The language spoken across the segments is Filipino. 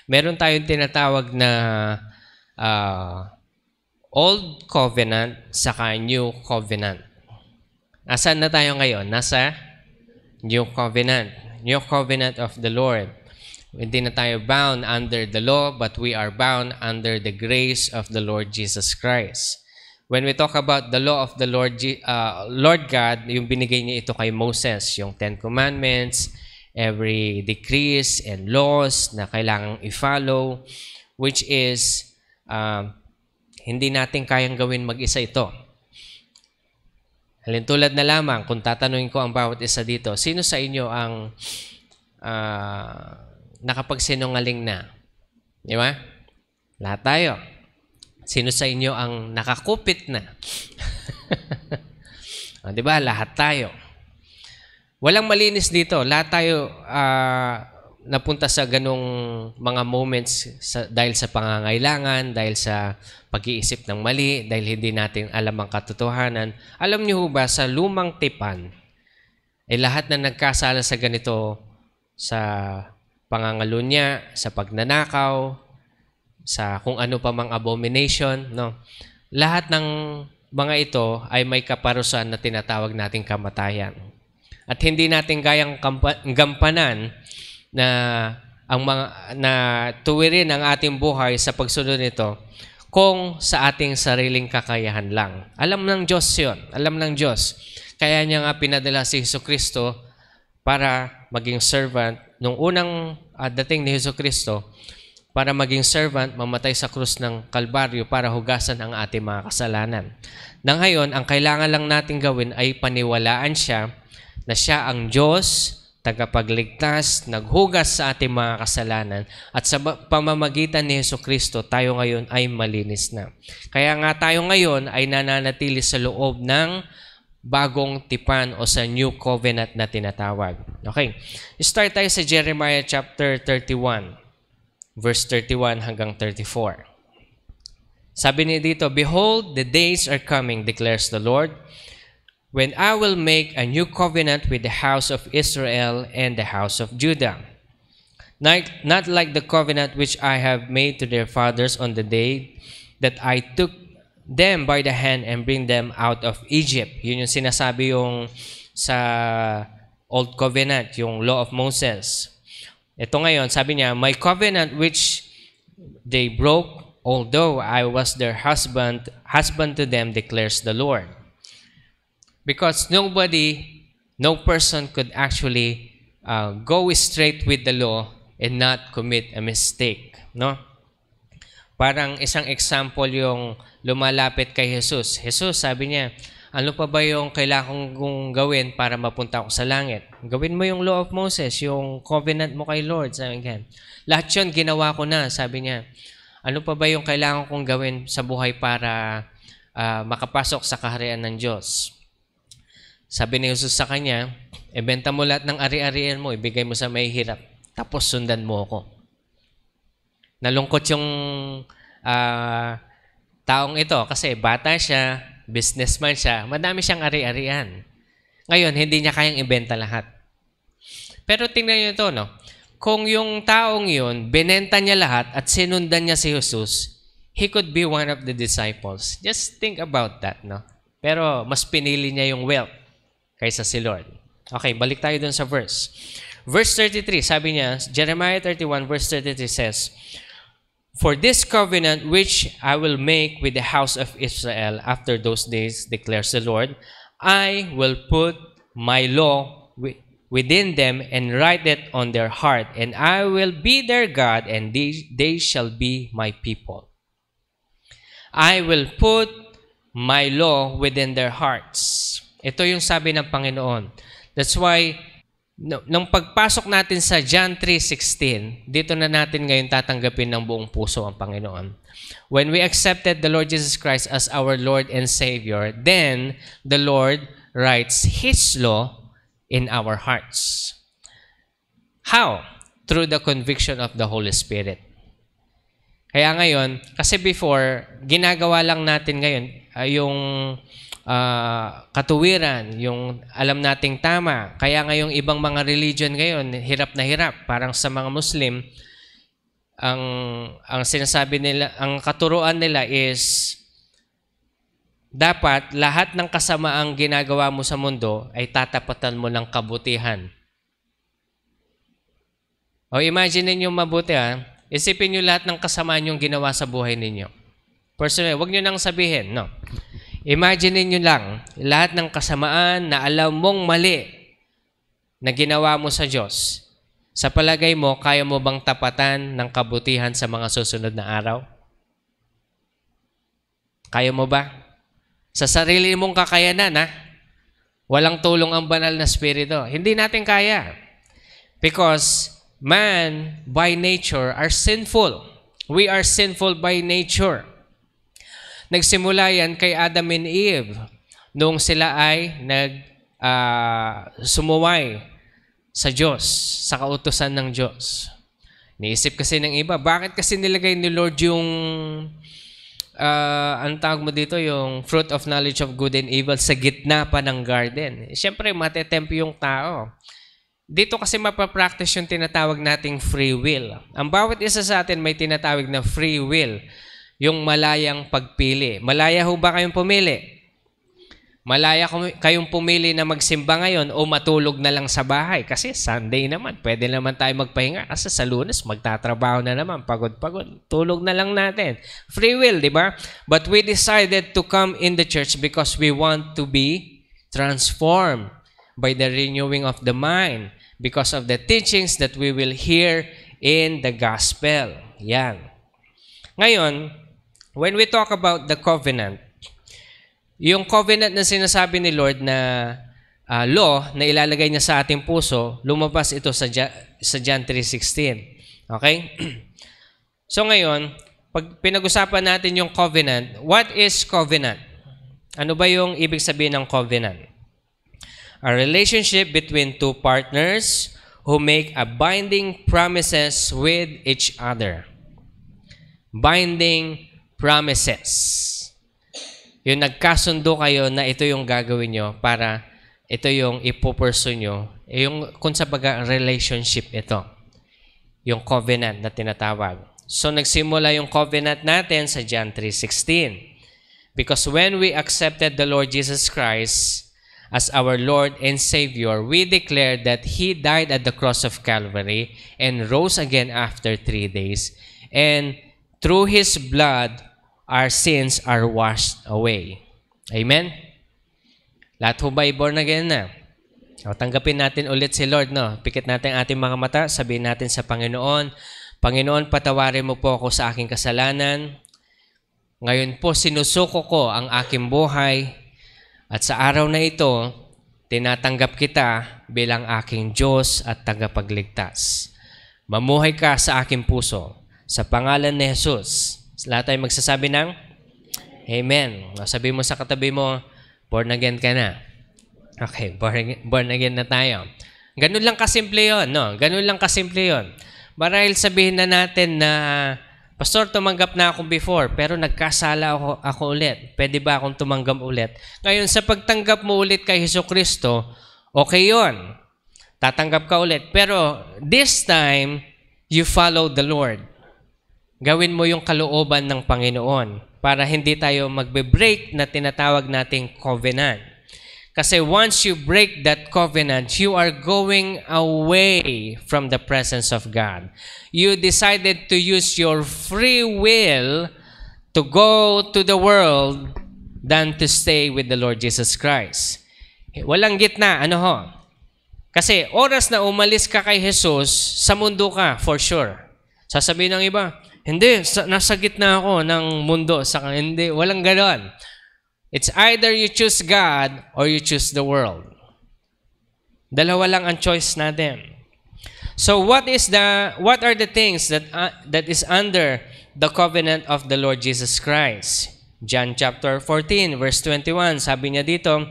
Meron tayong tinatawag na ah, Old Covenant saka New Covenant. Nasaan na tayo ngayon? Nasa New Covenant. New Covenant of the Lord. Hindi na tayo bound under the law, but we are bound under the grace of the Lord Jesus Christ. When we talk about the law of the Lord God, yung binigay niya ito kay Moses, yung Ten Commandments, every decrees and laws na kailangang i-follow, which is hindi natin kayang gawin mag-isa ito. Halintulad na lamang, kung tatanungin ko ang bawat isa dito, sino sa inyo ang nakapagsinungaling na? Di ba? Lahat tayo. Sino sa inyo ang nakakupit na? Di ba? Lahat tayo. Walang malinis dito. Lahat tayo napunta sa ganong mga moments dahil sa pangangailangan, dahil sa pag-iisip ng mali, dahil hindi natin alam ang katotohanan. Alam niyo ba, sa lumang tipan, lahat na nagkasala sa ganito, sa pangangalunya, sa pagnanakaw, sa kung ano pa mang abomination, no? Lahat ng mga ito ay may kaparusahan na tinatawag nating kamatayan. At hindi natin kayang gampanan na ang mga na tuwirin ang ating buhay sa pagsunod nito kung sa ating sariling kakayahan lang. Alam ng Diyos 'yon. Alam ng Diyos. Kaya niya nga pinadala si Jesucristo para maging servant. Nung unang dating ni Jesucristo, para maging servant, mamatay sa krus ng Kalbaryo para hugasan ang ating mga kasalanan. Nang ngayon, ang kailangan lang natin gawin ay paniwalaan siya na siya ang Diyos, tagapagligtas, naghugas sa ating mga kasalanan, at sa pamamagitan ni Jesucristo, tayo ngayon ay malinis na. Kaya nga tayo ngayon ay nananatili sa loob ng bagong tipan o sa New Covenant na tinatawag. Okay, start tayo sa Jeremiah chapter 31, verse 31 hanggang 34. Sabi niya dito, "Behold, the days are coming, declares the Lord, when I will make a new covenant with the house of Israel and the house of Judah. Not like the covenant which I have made to their fathers on the day that I took them by the hand and bring them out of Egypt." Yun yung sinasabi yung sa Old Covenant, yung Law of Moses. Ito ngayon, sabi niya, "My covenant which they broke, although I was their husband to them, declares the Lord." Because no person could actually go straight with the law and not commit a mistake, no? Parang isang example yung lumalapit kay Jesus. Jesus, sabi niya, "Ano pa ba yung kailangan kong gawin para mapunta ako sa langit?" "Gawin mo yung law of Moses, yung covenant mo kay Lord." Sabi niya, "Lahat yun ginawa ko na." Sabi niya, "Ano pa ba yung kailangan kong gawin sa buhay para makapasok sa kaharian ng Diyos?" Sabi ni Jesus sa kanya, "Ibenta mo lahat ng ari-arian mo, ibigay mo sa mahihirap, tapos sundan mo ako." Nalungkot yung taong ito kasi bata siya, businessman siya, madami siyang ari-arian. Ngayon, hindi niya kayang ibenta lahat. Pero tingnan niyo ito, no? Kung yung taong yun, binenta niya lahat at sinundan niya si Jesus, he could be one of the disciples. Just think about that, no? Pero mas pinili niya yung wealth kaysa si Lord. Okay, balik tayo dun sa verse. Verse 33, sabi niya, Jeremiah 31 verse 33 says, "For this covenant which I will make with the house of Israel after those days, declares the Lord, I will put my law within them and write it on their heart, and I will be their God, and they shall be my people. I will put my law within their hearts." Ito yung sabi ng Panginoon. That's why, nung pagpasok natin sa John 3:16, dito na natin ngayon tatanggapin ng buong puso ang Panginoon. When we accepted the Lord Jesus Christ as our Lord and Savior, then the Lord writes His law in our hearts. How? Through the conviction of the Holy Spirit. Kaya ngayon, kasi before, ginagawa lang natin ngayon yung katuwiran, yung alam nating tama. Kaya ngayong ibang mga religion ngayon, hirap na hirap. Parang sa mga Muslim, ang sinasabi nila, ang katuruan nila is dapat lahat ng kasamaang ginagawa mo sa mundo ay tatapatan mo ng kabutihan. O imagine ninyo mabuti isipin nyo lahat ng kasamaan yung ginawa sa buhay ninyo. Personally, huwag nyo nang sabihin, no. Imagine ninyo lang, lahat ng kasamaan na alam mong mali na ginawa mo sa Diyos. Sa palagay mo, kaya mo bang tapatan ng kabutihan sa mga susunod na araw? Kaya mo ba? Sa sarili mong kakayanan, walang tulong ang banal na spirito. Hindi natin kaya. Because man, by nature, are sinful. We are sinful by nature. Nagsimula yan kay Adam and Eve noong sila ay sumuway sa Diyos, sa kautusan ng Diyos. Niisip kasi ng iba, bakit kasi nilagay ni Lord yung ang tawag mo dito, yung fruit of knowledge of good and evil sa gitna pa ng garden? Siyempre, matetempt yung tao. Dito kasi mapapractice yung tinatawag nating free will. Ang bawat isa sa atin may tinatawag na free will. Yung malayang pagpili. Malaya ho ba kayong pumili? Malaya kayong pumili na magsimba ngayon o matulog na lang sa bahay. Kasi Sunday naman, pwede naman tayo magpahinga. Kasi sa Lunes, magtatrabaho na naman. Pagod-pagod. Tulog na lang natin. Free will, di ba? But we decided to come in the church because we want to be transformed by the renewing of the mind because of the teachings that we will hear in the gospel. Yan. Ngayon, when we talk about the covenant, yung covenant na sinasabi ni Lord na law na ilalagay niya sa ating puso, lumabas ito sa John 3:16. Okay? So ngayon, pag pinag-usapan natin yung covenant, what is covenant? Ano ba yung ibig sabihin ng covenant? A relationship between two partners who make a binding promises with each other. Binding promises. Yung nagkasundo kayo na ito yung gagawin nyo para ito yung ipupursue nyo. Yung kung sa baga relationship ito. Yung covenant na tinatawag. So nagsimula yung covenant natin sa John 3:16. Because when we accepted the Lord Jesus Christ as our Lord and Savior, we declare that He died at the cross of Calvary and rose again after 3 days. And through His blood, our sins are washed away. Amen? Lahat ho ba born again na? O, tanggapin natin ulit si Lord, no? Pikit natin ating mga mata, sabihin natin sa Panginoon, Panginoon, patawarin mo po ako sa aking kasalanan. Ngayon po, sinusuko ko ang aking buhay. At sa araw na ito, tinatanggap kita bilang aking Diyos at tagapagligtas. Mamuhay ka sa aking puso. Sa pangalan ni Jesus. Lahat tayo magsasabi ng Amen. Sabi mo sa katabi mo, born again ka na. Okay, born again na tayo. Ganun lang kasimple yun, no? Ganun lang kasimple yun. Marahil sabihin na natin na, Pastor, tumanggap na ako before, pero nagkasala ako ulit. Pwede ba akong tumanggap ulit? Ngayon, sa pagtanggap mo ulit kay Jesucristo, okay yun. Tatanggap ka ulit. Pero this time, you follow the Lord. Gawin mo yung kalooban ng Panginoon para hindi tayo magbe-break na tinatawag nating covenant. Kasi once you break that covenant, you are going away from the presence of God. You decided to use your free will to go to the world than to stay with the Lord Jesus Christ. Walang gitna, ano ho? Kasi oras na umalis ka kay Jesus, sa mundo ka, for sure. Sasabihin ng iba, hindi, nasa gitna ako ng mundo. Hindi, walang ganon. It's either you choose God or you choose the world. Dalawa lang ang choice natin. So what are the things that is under the covenant of the Lord Jesus Christ? John chapter 14 verse 21, sabi niya dito,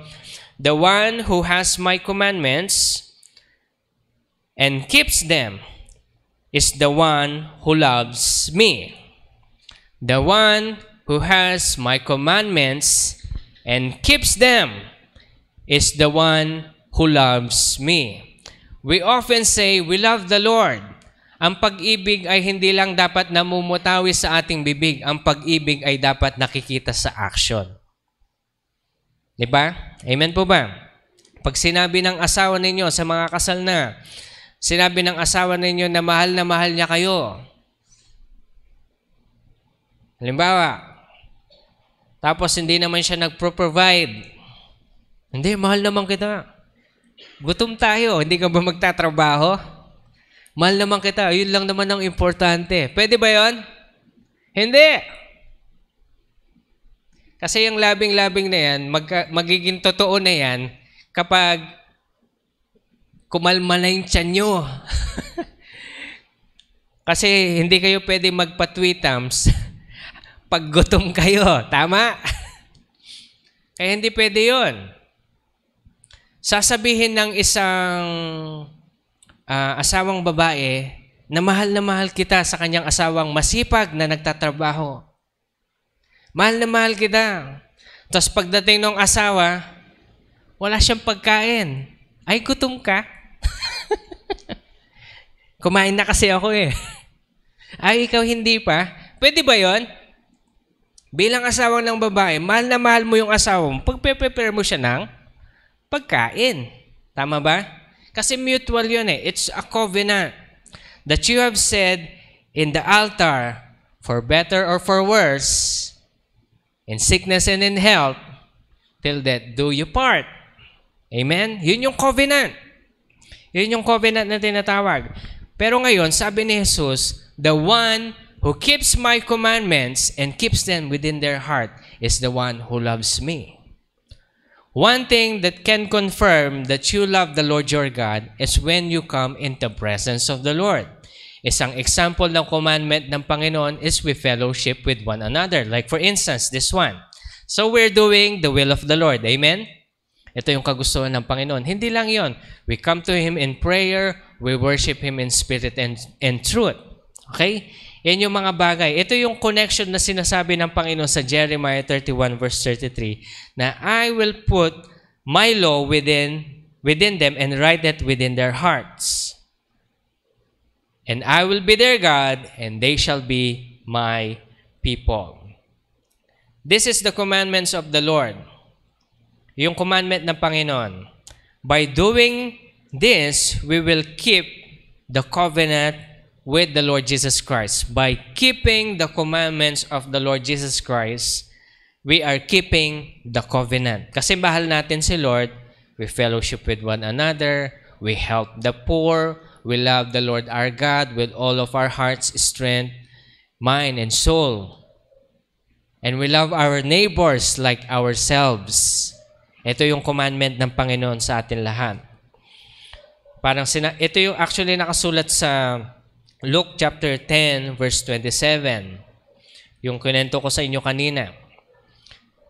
the one who has my commandments and keeps them is the one who loves me. The one who has my commandments and keeps them is the one who loves me. We often say we love the Lord, Ang pag-ibig ay hindi lang dapat namumutawi sa ating bibig. Ang pag-ibig ay dapat nakikita sa action. Di ba? Amen po ba? Pag sinabi ng asawa ninyo sa mga kasal na, sinabi ng asawa ninyo na mahal niya kayo. Halimbawa, tapos hindi naman siya nagpro-provide. Hindi, mahal naman kita. Gutom tayo, hindi ka ba magtatrabaho? Mahal naman kita, yun lang naman ang importante. Pwede ba yun? Hindi. Kasi yung labing-labing na yan, magiging totoo na yan kapag kumalma na yung tiyan nyo. Kasi hindi kayo pwede magpa-tweetams pag gutom kayo. Tama? Kaya hindi pwede yun. Sasabihin ng isang asawang babae na mahal kita sa kanyang asawang masipag na nagtatrabaho. Mahal kita. Tapos pagdating ng asawa, wala siyang pagkain. Ay, gutom ka? Kumain na kasi ako eh. Ay, ikaw hindi pa? Pwede ba yon? Bilang asawang ng babae, mahal mo yung asawa mo, pagpe-prepare mo siya ng pagkain. Tama ba? Kasi mutual yun eh. It's a covenant that you have said in the altar, for better or for worse, in sickness and in health, till death do you part. Amen? Yun yung covenant. Yun yung covenant na tinatawag. Pero ngayon, sabi ni Jesus, the one who keeps my commandments and keeps them within their heart is the one who loves me. One thing that can confirm that you love the Lord your God is when you come in the presence of the Lord. Isang example ng commandment ng Panginoon is we fellowship with one another. Like for instance, this one. So we're doing the will of the Lord. Amen? Ito yung kagustuhan ng Panginoon. Hindi lang yon. We come to Him in prayer. We worship Him in spirit and truth. Okay? Yan yung mga bagay. Ito yung connection na sinasabi ng Panginoon sa Jeremiah 31 verse 33 na I will put my law within them and write it within their hearts. And I will be their God and they shall be my people. This is the commandments of the Lord. Yung commandment ng Panginoon. By doing this, we will keep the covenant with the Lord Jesus Christ. By keeping the commandments of the Lord Jesus Christ, we are keeping the covenant. Kasi mahal natin si Lord, we fellowship with one another, we help the poor, we love the Lord our God with all of our hearts, strength, mind, and soul. And we love our neighbors like ourselves. Ito yung commandment ng Panginoon sa atin lahat. Ito yung actually nakasulat sa Luke chapter 10 verse 27. Yung kinento ko sa inyo kanina.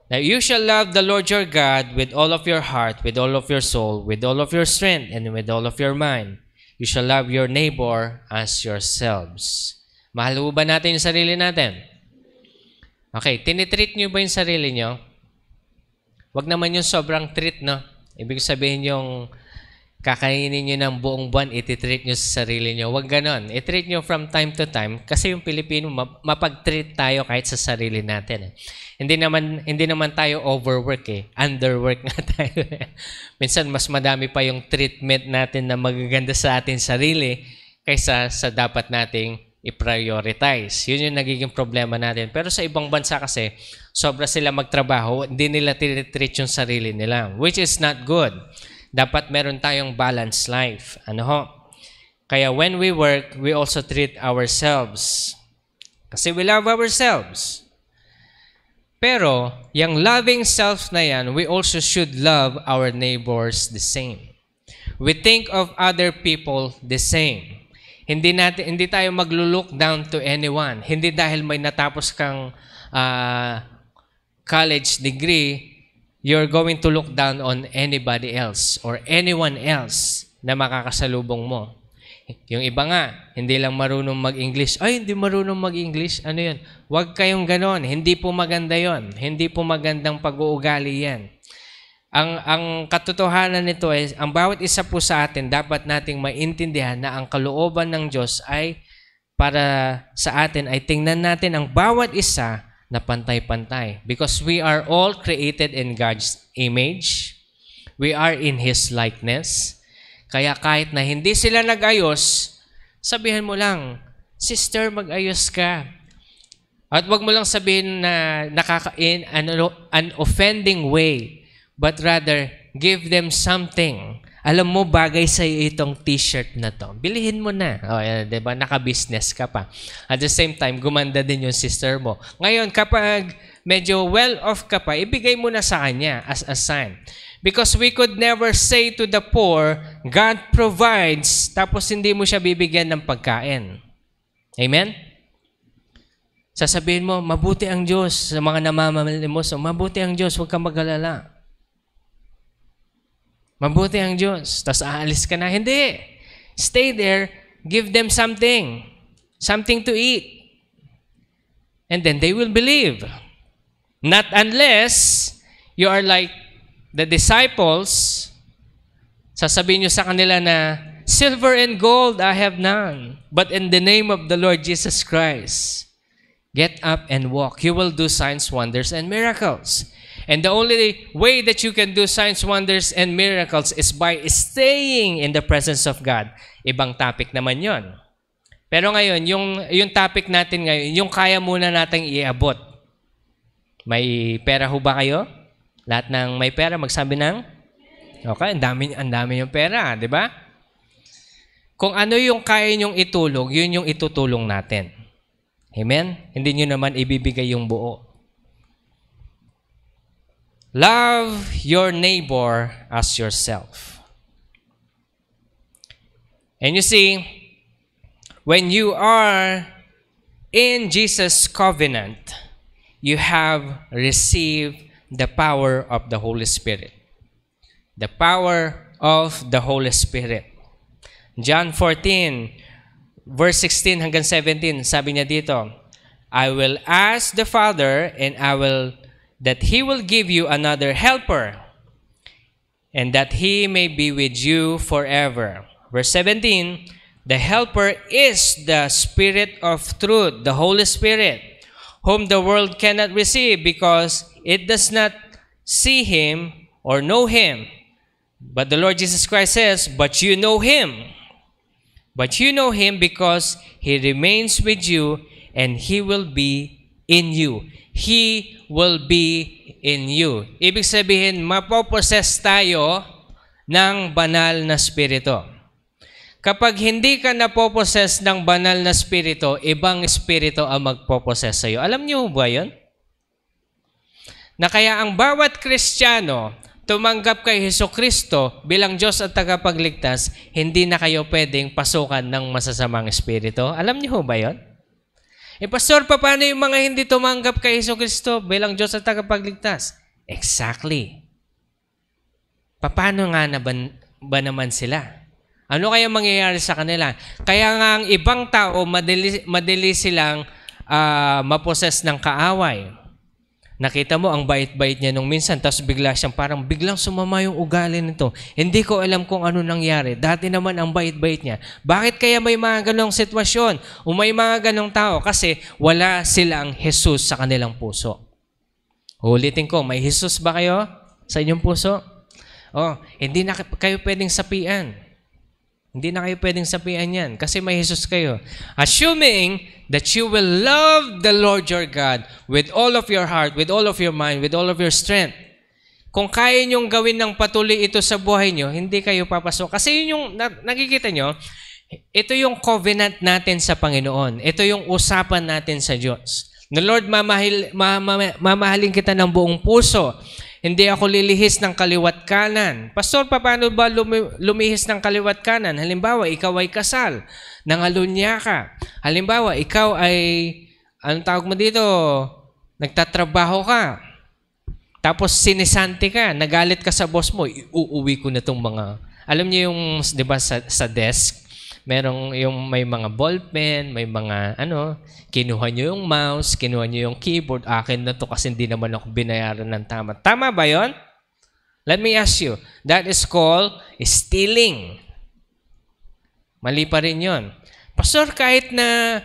Now, you shall love the Lord your God with all of your heart, with all of your soul, with all of your strength, and with all of your mind. You shall love your neighbor as yourselves. Mahal ba natin yung sarili natin? Okay, tinitreat nyo ba yung sarili nyo? Wag naman yung sobrang treat, no? Ibig sabihin yung kakainin nyo ng buong buwan, ititreat nyo sa sarili nyo. Huwag ganon. I-treat nyo from time to time kasi yung Pilipino, mapag-treat tayo kahit sa sarili natin. Hindi naman tayo overwork eh. Underwork nga tayo. Minsan, mas madami pa yung treatment natin na magaganda sa ating sarili kaysa sa dapat nating i-prioritize. Yun yung nagiging problema natin. Pero sa ibang bansa kasi, sobra sila magtrabaho, hindi nila tinitreat yung sarili nila, which is not good. Dapat meron tayong balanced life. Ano ho? Kaya when we work, we also treat ourselves. Kasi we love ourselves. Pero, yung loving self na yan, we also should love our neighbors the same. We think of other people the same. Hindi tayo maglo-look down to anyone. Hindi dahil may natapos kang college degree, you're going to look down on anybody else or anyone else na makakasalubong mo. Yung iba nga, hindi lang marunong mag-English. Ay, hindi marunong mag-English. Ano yun? Huwag kayong ganon. Hindi po maganda yon. Hindi po magandang pag-uugali yan. Ang katotohanan nito ay, ang bawat isa po sa atin, dapat nating maintindihan na ang kalooban ng Diyos ay para sa atin ay tingnan natin ang bawat isa na pantay-pantay. Because we are all created in God's image. We are in His likeness. Kaya kahit na hindi sila nag-ayos, sabihin mo lang, sister, mag-ayos ka. At wag mo lang sabihin na in an offending way, but rather give them something. Alam mo, bagay sa iyo itong t-shirt na to. Bilihin mo na. O, diba? Naka-business ka pa. At the same time, gumanda din yung sister mo. Ngayon, kapag medyo well-off ka pa, ibigay mo na sa kanya as a sign. Because we could never say to the poor, God provides, tapos hindi mo siya bibigyan ng pagkain. Amen? Sasabihin mo, mabuti ang Diyos sa mga namamalimos. Mabuti ang Diyos, huwag kang mag-alala. Mabuti ang Diyos. Tapos aalis ka na. Hindi. Stay there. Give them something. Something to eat. And then they will believe. Not unless you are like the disciples. Sasabihin nyo sa kanila na, silver and gold I have none, but in the name of the Lord Jesus Christ, get up and walk. You will do signs, wonders, and miracles. And the only way that you can do signs, wonders, and miracles is by staying in the presence of God. Ibang topic naman yon. Pero ngayon, yung topic natin ngayon, yung kaya muna nating iabot. May pera ho ba kayo? Lahat ng may pera, magsabi ng? Okay, ang dami yung pera, di ba? Kung ano yung kaya nyong itulong, yun yung itutulong natin. Amen? Hindi nyo naman ibibigay yung buo. Love your neighbor as yourself. And you see, when you are in Jesus' covenant, you have received the power of the Holy Spirit. The power of the Holy Spirit. John 14, verse 16 hanggang 17, sabi niya dito, I will ask the Father and that He will give you another helper, and that He may be with you forever. Verse 17, the helper is the Spirit of truth, the Holy Spirit, whom the world cannot receive because it does not see Him or know Him. But the Lord Jesus Christ says, but you know Him. But you know Him because He remains with you and He will be in you. He will be in you. Ibig sabihin, mapopossess tayo ng banal na spirito. Kapag hindi ka napopossess ng banal na spirito, ibang spirito ang magpopossess sa'yo. Alam niyo ba yun? Na kaya ang bawat Kristiyano, tumanggap kay Hesukristo bilang Diyos at tagapagligtas, hindi na kayo pwedeng pasukan ng masasamang espiritu. Alam niyo ba yun? Pastor, paano yung mga hindi tumanggap kay Hesukristo bilang Diyos at tagapagligtas? Exactly. Paano nga na ba naman sila? Ano kaya mangyayari sa kanila? Kaya nga ang ibang tao, madali silang maposes ng kaaway. Nakita mo, ang bait-bait niya nung minsan, tapos biglang sumama yung ugali nito. Hindi ko alam kung ano nangyari. Dati naman ang bait-bait niya. Bakit kaya may mga ganong sitwasyon? O may mga ganong tao? Kasi wala silang Jesus sa kanilang puso. Ulitin ko, may Jesus ba kayo sa inyong puso? Hindi na kayo pwedeng sapian. Hindi na kayo pwedeng sapian yan kasi may Jesus kayo. Assuming that you will love the Lord your God with all of your heart, with all of your mind, with all of your strength. Kung kaya nyong gawin ng patuloy ito sa buhay nyo, hindi kayo papasok. Kasi yun yung nakikita nyo, ito yung covenant natin sa Panginoon. Ito yung usapan natin sa Diyos. Na Lord, mamahalin kita ng buong puso. Hindi ako lilihis ng kaliwat kanan. Pastor, paano ba lumihis ng kaliwat kanan? Halimbawa, ikaw ay kasal, nangalunya ka. Halimbawa, ikaw ay, anong tawag mo dito? Nagtatrabaho ka. Tapos sinisanti ka, nagalit ka sa boss mo, uuwi ko na itong mga, alam niyo yung, di ba, sa desk, merong yung may mga ballpen, may mga kinuha nyo yung mouse, kinuha nyo yung keyboard, akin na to kasi hindi naman ako binayaran ng tama. Tama ba yon? Let me ask you, that is called stealing. Mali pa rin yun. Pastor, kahit na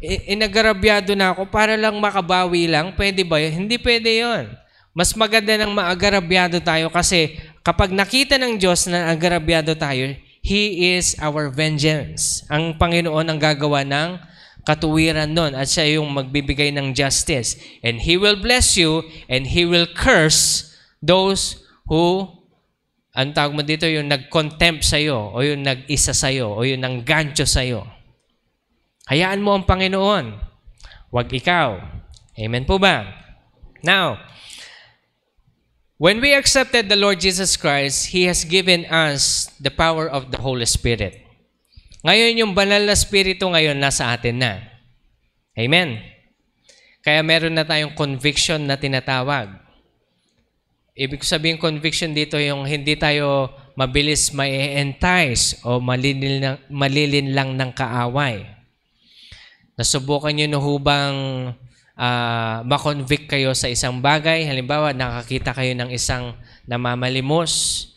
inagarabyado na ako para lang makabawi lang, pwede ba yun? Hindi pwede yun. Mas maganda nang maagarabyado tayo kasi kapag nakita ng Diyos na agarabyado tayo, He is our vengeance. Ang Panginoon ang gagawa ng katuwiran nun at siya yung magbibigay ng justice. And He will bless you and He will curse those who, ang tawag mo dito, yung nag-contempt sa'yo o yung nag-isa sa'yo o yung nanggancho sa'yo. Hayaan mo ang Panginoon. Huwag ikaw. Amen po ba? Now, when we accepted the Lord Jesus Christ, He has given us the power of the Holy Spirit. Ngayon, yung banal na Espiritu ngayon nasa atin na. Amen? Kaya meron na tayong conviction na tinatawag. Ibig sabihin conviction dito yung hindi tayo mabilis mai-entice o malilin lang ng kaaway. Nasubukan nyo na hubang makonvict kayo sa isang bagay. Halimbawa, nakakita kayo ng isang namamalimos.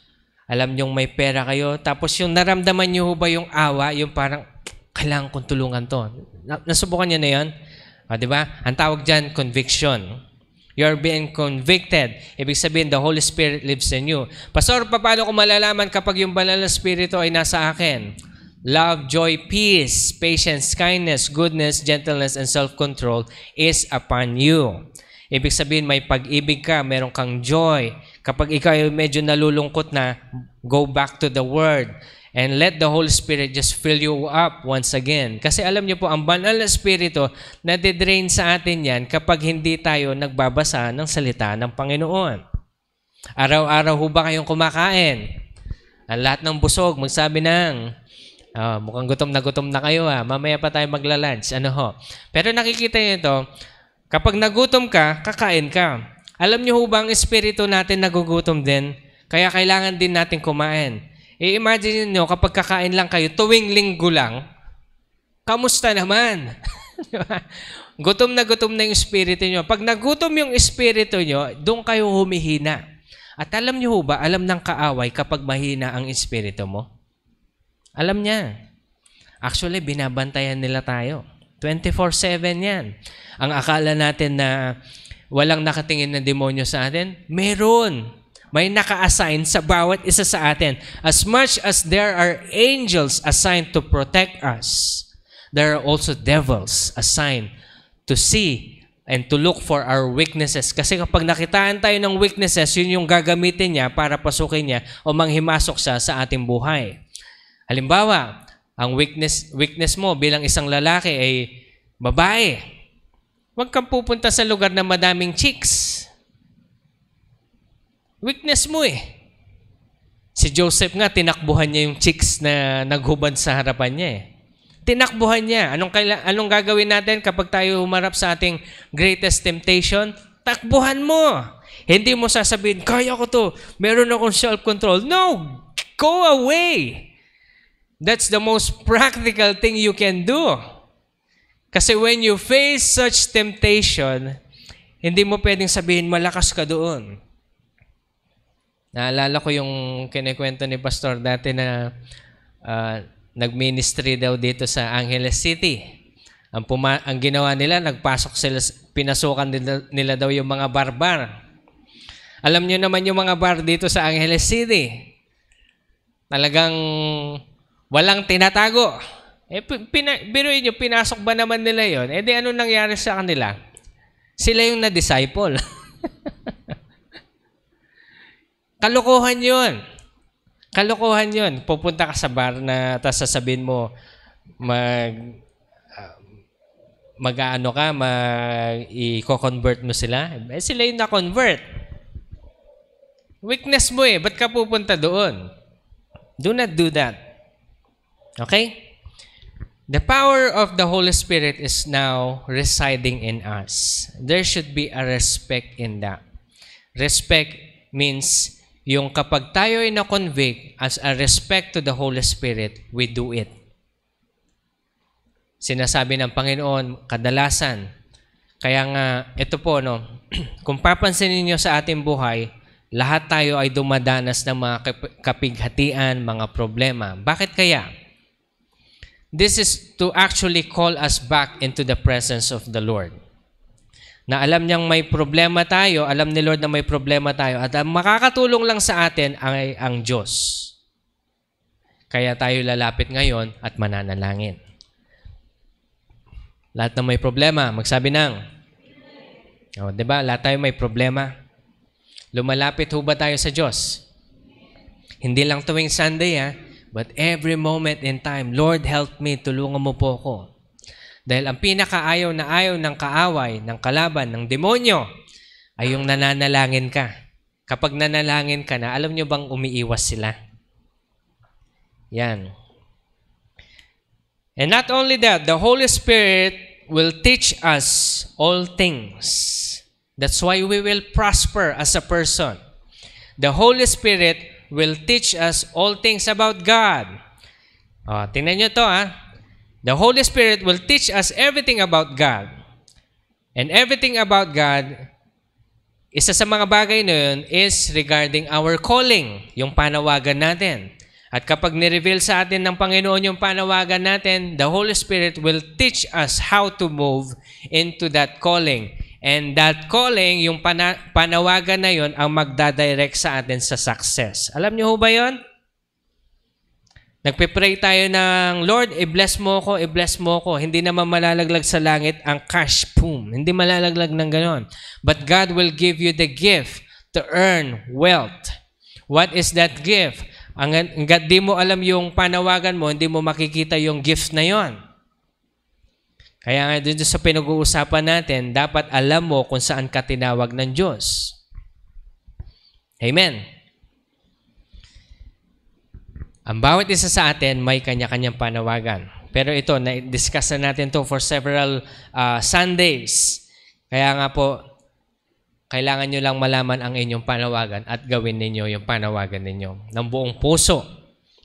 Alam nyong may pera kayo. Tapos yung naramdaman nyo ba yung awa, yung parang, kailangan kong tulungan to. Nasubukan nyo na yun? Diba? Ang tawag dyan, conviction. You're being convicted. Ibig sabihin, the Holy Spirit lives in you. Pastor, paano ko malalaman kapag yung banal na Espiritu ay nasa akin? Love, joy, peace, patience, kindness, goodness, gentleness, and self-control is upon you. Ibig sabihin, may pag-ibig ka, meron kang joy. Kapag ikaw ay medyo nalulungkot na, go back to the Word and let the Holy Spirit just fill you up once again. Kasi alam niyo po, ang banal na Espiritu, nadidrain sa atin yan kapag hindi tayo nagbabasa ng salita ng Panginoon. Araw-araw ho ba kayong kumakain? Ang lahat ng busog, magsabi ng, mukhang gutom na kayo mamaya pa tayo magla-lunch. Ano ho? Pero nakikita niyo ito, kapag nagutom ka, kakain ka. Alam niyo ho ba ang Espiritu natin nagugutom din? Kaya kailangan din natin kumain. I-imagine niyo kapag kakain lang kayo, tuwing linggo lang, kamusta naman? Gutom na yung Espiritu niyo. Pag nagutom yung Espiritu niyo, doon kayo humihina. At alam niyo ho ba, alam ng kaaway kapag mahina ang Espiritu mo? Alam niya. Actually, binabantayan nila tayo. 24/7 yan. Ang akala natin na walang nakatingin na demonyo sa atin, meron. May naka-assign sa bawat isa sa atin. As much as there are angels assigned to protect us, there are also devils assigned to see and to look for our weaknesses. Kasi kapag nakitaan tayo ng weaknesses, yun yung gagamitin niya para pasukin niya o manghimasok siya sa ating buhay. Halimbawa, ang weakness mo bilang isang lalaki ay babae. Huwag kang pupunta sa lugar na madaming chicks. Weakness mo Si Joseph nga, tinakbuhan niya yung chicks na naghubad sa harapan niya Tinakbuhan niya. Anong gagawin natin kapag tayo humarap sa ating greatest temptation? Takbuhan mo. Hindi mo sasabihin, kaya ko to. Meron akong self-control. No! Go away! That's the most practical thing you can do. Kasi when you face such temptation, hindi mo pwedeng sabihin, malakas ka doon. Naalala ko yung kinikwento ni Pastor dati na nag-ministry daw dito sa Angeles City. Ang ginawa nila, nagpasok sila, pinasukan nila daw yung mga barbar. Alam niyo naman yung mga bar dito sa Angeles City. Talagang walang tinatago. Biruin nyo, pinasok ba naman nila yon? Di ano nangyari sa kanila? Sila yung na-disciple. Kalokohan yun. Kalokohan yun. Pupunta ka sa bar na tapos sasabihin mo i-convert mo sila. Sila yung na-convert. Weakness mo ba't ka pupunta doon? Do not do that. Okay? The power of the Holy Spirit is now residing in us. There should be a respect in that. Respect means yung kapag tayo ay na-convict as a respect to the Holy Spirit, we do it. Sinasabi ng Panginoon, kadalasan. Kaya nga, ito po, kung papansinin niyo sa ating buhay, lahat tayo ay dumadanas ng mga kapighatian, mga problema. Bakit kaya? This is to actually call us back into the presence of the Lord. Na alam niyang may problema tayo, alam ni Lord na may problema tayo, at ang makakatulong lang sa atin ay ang Diyos. Kaya tayo lalapit ngayon at mananalangin. Lahat na may problema, magsabi ng, diba? Lahat tayo may problema. Lumalapit ho ba tayo sa Diyos? Hindi lang tuwing Sunday, but every moment in time, Lord, help me, tulungan mo po ako. Dahil ang pinakaayaw na ayaw ng kaaway, ng kalaban, ng demonyo, ay yung nananalangin ka. Kapag nanalangin ka na, alam nyo bang umiiwas sila? Yan. And not only that, the Holy Spirit will teach us all things. That's why we will prosper as a person. The Holy Spirit will teach us all things about God. Tingnan nyo to, The Holy Spirit will teach us everything about God. And everything about God, isa sa mga bagay na yun is regarding our calling, yung panawagan natin. At kapag nireveal sa atin ng Panginoon yung panawagan natin, the Holy Spirit will teach us how to move into that calling. And that calling, yung panawagan na yun, ang magdadirect sa atin sa success. Alam niyo ho ba yun? Nagpe-pray tayo ng, Lord, i-bless mo ko, i-bless mo ko. Hindi naman malalaglag sa langit ang cash, boom. Hindi malalaglag ng ganon. But God will give you the gift to earn wealth. What is that gift? Hanggat di mo alam yung panawagan mo, hindi mo makikita yung gift na yon. Kaya nga dito sa pinag-uusapan natin, dapat alam mo kung saan ka tinawag ng Diyos. Amen. Ang bawat isa sa atin may kanya-kanyang panawagan. Pero ito, na-discuss na natin to for several Sundays. Kaya nga po, kailangan nyo lang malaman ang inyong panawagan at gawin ninyo yung panawagan ninyo ng buong puso.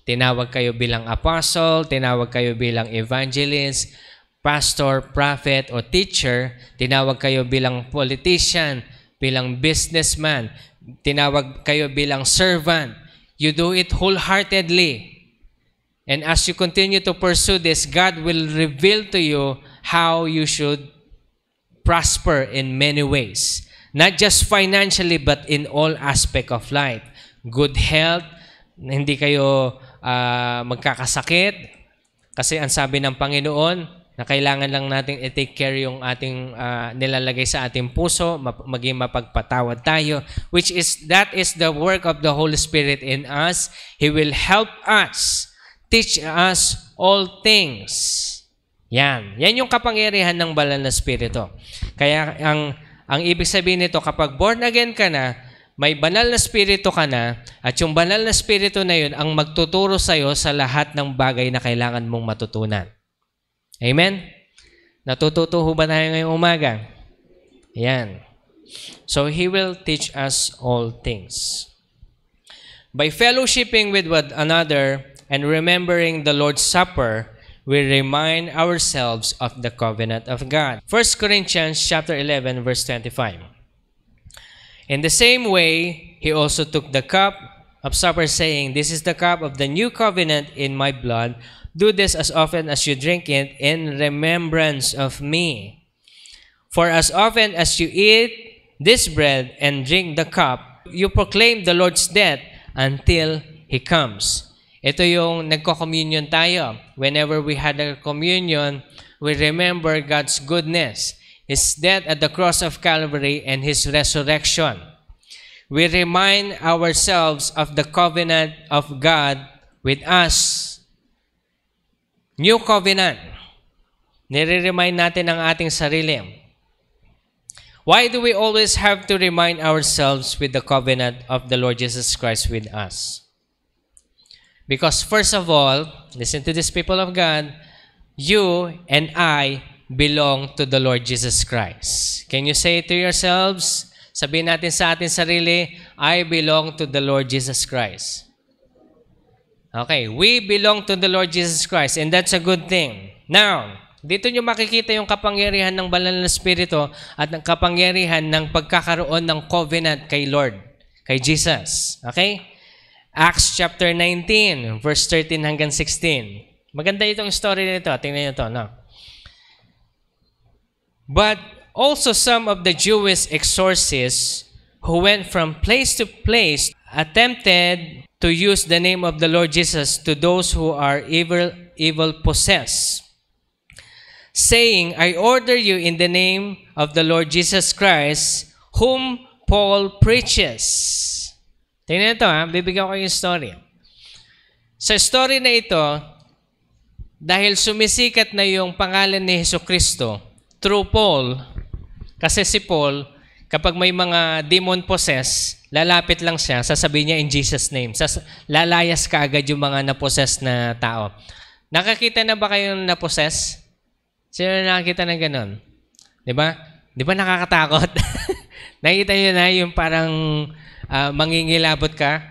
Tinawag kayo bilang apostle, tinawag kayo bilang evangelist, pastor, prophet, o teacher. Tinawag kayo bilang politician, bilang businessman. Tinawag kayo bilang servant. You do it wholeheartedly. And as you continue to pursue this, God will reveal to you how you should prosper in many ways. Not just financially, but in all aspect of life. Good health, hindi kayo magkakasakit. Kasi ang sabi ng Panginoon, na kailangan lang natin i-take care yung ating nilalagay sa ating puso, maging mapagpatawad tayo, that is the work of the Holy Spirit in us. He will help us, teach us all things. Yan yung kapangyarihan ng banal na Espiritu. Kaya ang ibig sabihin nito, kapag born again ka na, may banal na Espiritu ka na, at yung banal na Espiritu na yun ang magtuturo sa'yo sa lahat ng bagay na kailangan mong matutunan. Amen? Natututo ba tayo ngayong umaga? Yan. So, He will teach us all things. By fellowshipping with one another and remembering the Lord's Supper, we remind ourselves of the covenant of God. 1 Corinthians chapter 11, verse 25. In the same way, He also took the cup of supper, saying, "This is the cup of the new covenant in my blood. Do this as often as you drink it in remembrance of me. For as often as you eat this bread and drink the cup, you proclaim the Lord's death until He comes." Ito yung nagko-communion tayo. Whenever we had a communion, we remember God's goodness, His death at the cross of Calvary, and His resurrection. We remind ourselves of the covenant of God with us. New covenant. Nire-remind natin ang ating sarili. Why do we always have to remind ourselves with the covenant of the Lord Jesus Christ with us? Because first of all, listen to this, people of God, you and I belong to the Lord Jesus Christ. Can you say it to yourselves? Sabihin natin sa ating sarili, I belong to the Lord Jesus Christ. Okay, we belong to the Lord Jesus Christ, and that's a good thing. Now, dito nyo makikita yung kapangyarihan ng banal na Espiritu at ng kapangyarihan ng pagkakaroon ng covenant kay Lord. kay Jesus. Okay? Acts chapter 19, verse 13 hanggang 16. Maganda itong story nito. Tingnan niyo ito, no? But also some of the Jewish exorcists who went from place to place attempted to use the name of the Lord Jesus to those who are evil possessed, saying, I order you in the name of the Lord Jesus Christ, whom Paul preaches. Tingnan ito, bibigyan ko yung story. Sa story na ito, dahil sumisikat na yung pangalan ni Jesucristo through Paul, kasi si Paul, kapag may mga demon possess, lalapit lang siya, sasabihin niya in Jesus' name. Lalayas ka agad yung mga napossess na tao. Nakakita na ba kayong napossess? Sino nakakita ng ganon? Diba? Diba nakakatakot? Nakita niyo na yung parang mangingilabot ka?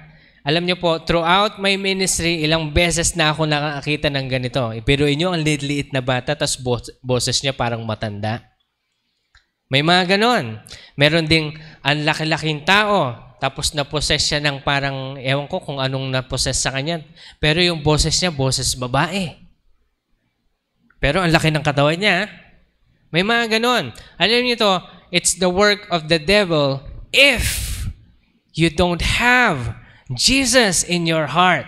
Alam niyo po, throughout my ministry, ilang beses na ako nakakita ng ganito. Ipiruin niyo ang liit-liit na bata, tapos boses niya parang matanda. May mga ganon. Meron ding ang laki-laking tao, tapos napossess siya ng parang, ewan ko kung anong napossess sa kanya. Pero yung boses niya, boses babae. Pero ang laki ng katawan niya. May mga ganon. Alam niyo to, it's the work of the devil if you don't have Jesus in your heart.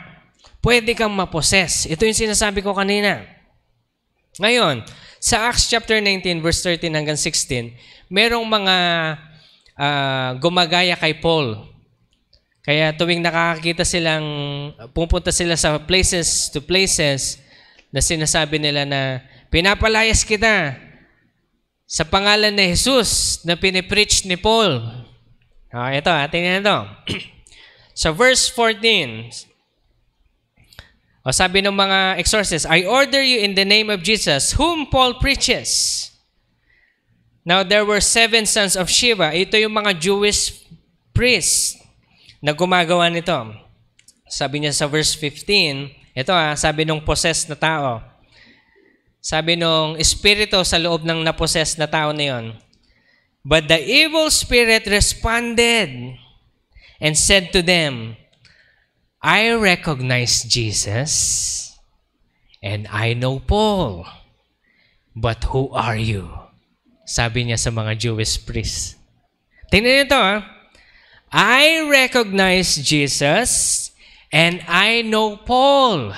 Pwede kang mapossess. Ito yung sinasabi ko kanina. Ngayon, sa Acts chapter 19, verse 13 hanggang 16, merong mga gumagaya kay Paul. Kaya tuwing nakakakita silang, pupunta sila sa places to places na sinasabi nila na pinapalayas kita sa pangalan ni Jesus na pinipreach ni Paul. Ito, tingnan ito. Sa verse 14, sabi ng mga exorcists, I order you in the name of Jesus, whom Paul preaches. Now, there were 7 sons of Sceva. Ito yung mga Jewish priests na gumagawa nito. Sabi niya sa verse 15, ito sabi nung possessed na tao. Sabi nung espiritu sa loob ng napossessed na tao na yon, but the evil spirit responded and said to them, I recognize Jesus and I know Paul, but who are you? Sabi niya sa mga Jewish priests. Tingnan niyo ito, I recognize Jesus and I know Paul.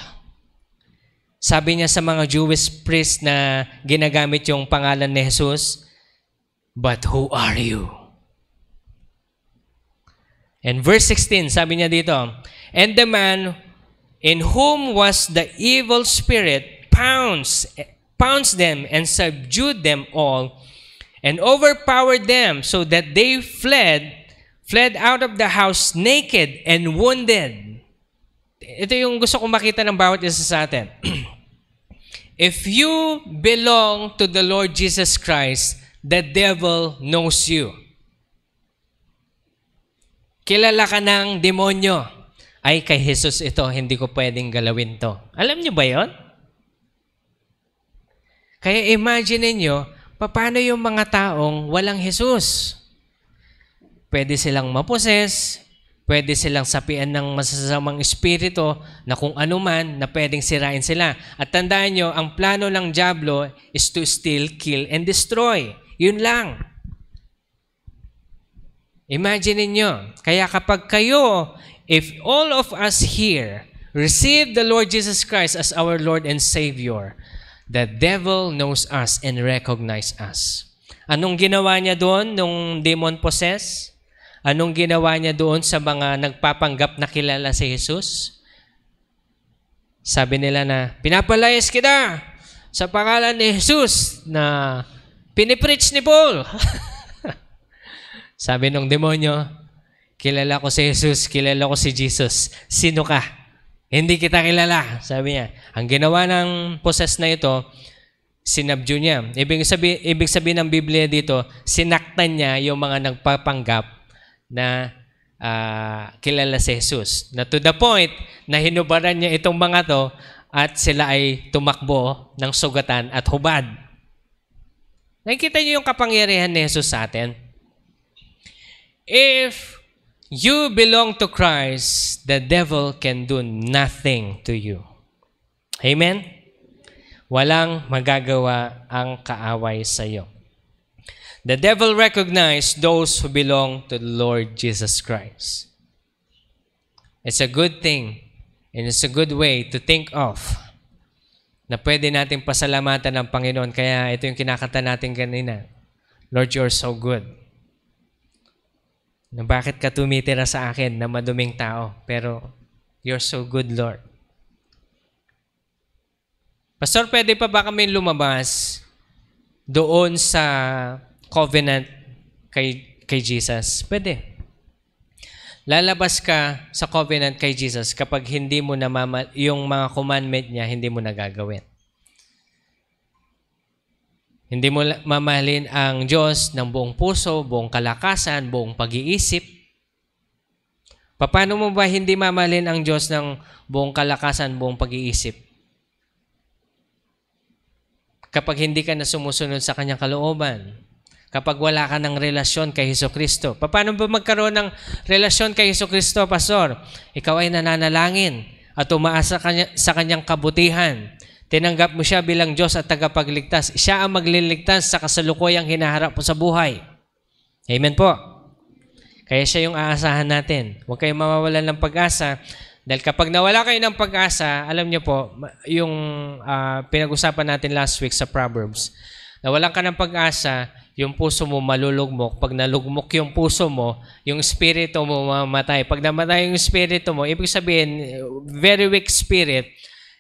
Sabi niya sa mga Jewish priests na ginagamit yung pangalan ni Jesus, but who are you? And verse 16, sabi niya dito, and the man in whom was the evil spirit pounced them and subdued them all and overpowered them so that they fled out of the house naked and wounded. Ito yung gusto kong makita ng bawat isa sa atin. If you belong to the Lord Jesus Christ, the devil knows you. Kilala ka ng demonyo. Ay, kay Jesus ito, hindi ko pwedeng galawin to. Alam niyo ba yon? Kaya imagine niyo, paano yung mga taong walang Jesus? Pwede silang mapossess, pwede silang sapian ng masasamang espiritu na kung ano man na pwedeng sirain sila. At tandaan nyo, ang plano ng diablo is to steal, kill, and destroy. Yun lang. Imagine niyo, kaya kapag kayo, if all of us here receive the Lord Jesus Christ as our Lord and Savior, the devil knows us and recognize us. Anong ginawa niya doon nung demon possess? Anong ginawa niya doon sa mga nagpapanggap na kilala si Jesus? Sabi nila na, pinapalayas kita sa pangalan ni Jesus na pinipreach ni Paul. Sabi nung demonyo, kilala ko si Jesus, kilala ko si Jesus. Sino ka? Hindi kita kilala. Sabi niya, ang ginawa ng possess na ito, sinabdue niya. Ibig sabihin ng Biblia dito, sinaktan niya yung mga nagpapanggap na kilala si Jesus. Na to the point na hinubaran niya itong mga to at sila ay tumakbo ng sugatan at hubad. Nakikita niyo yung kapangyarihan ni Jesus sa atin? If you belong to Christ, the devil can do nothing to you. Amen? Walang magagawa ang kaaway sa iyo. The devil recognizes those who belong to the Lord Jesus Christ. It's a good thing and it's a good way to think of na pwede natin pasalamatan ng Panginoon. Kaya ito yung kinakanta natin kanina. Lord, you're so good. Na bakit ka tumitira sa akin na maduming tao? Pero you're so good, Lord. Pastor, pwede pa ba kami lumabas doon sa covenant kay Jesus? Pwede. Lalabas ka sa covenant kay Jesus kapag hindi mo na yung mga commandment niya, hindi mo nagagawin. Hindi mo mamahalin ang Diyos ng buong puso, buong kalakasan, buong pag-iisip. Paano mo ba hindi mamahalin ang Diyos ng buong kalakasan, buong pag-iisip? Kapag hindi ka na sumusunod sa kanyang kalooban, kapag wala ka ng relasyon kay Hesukristo. Paano ba magkaroon ng relasyon kay Hesukristo, Pastor? Ikaw ay nananalangin at umaasa sa kanyang kabutihan. Tinanggap mo siya bilang Diyos at tagapagligtas. Siya ang magliligtas sa kasalukuyang hinaharap mo sa buhay. Amen po. Kaya siya yung aasahan natin. Huwag kayong mawawalan ng pag-asa. Dahil kapag nawala kayo ng pag-asa, alam niyo po, yung pinag-usapan natin last week sa Proverbs, nawalan ka ng pag-asa, yung puso mo malulugmok. Pag nalugmok yung puso mo, yung spirito mo mamatay. Pag namatay yung spirito mo, ibig sabihin, very weak spirit,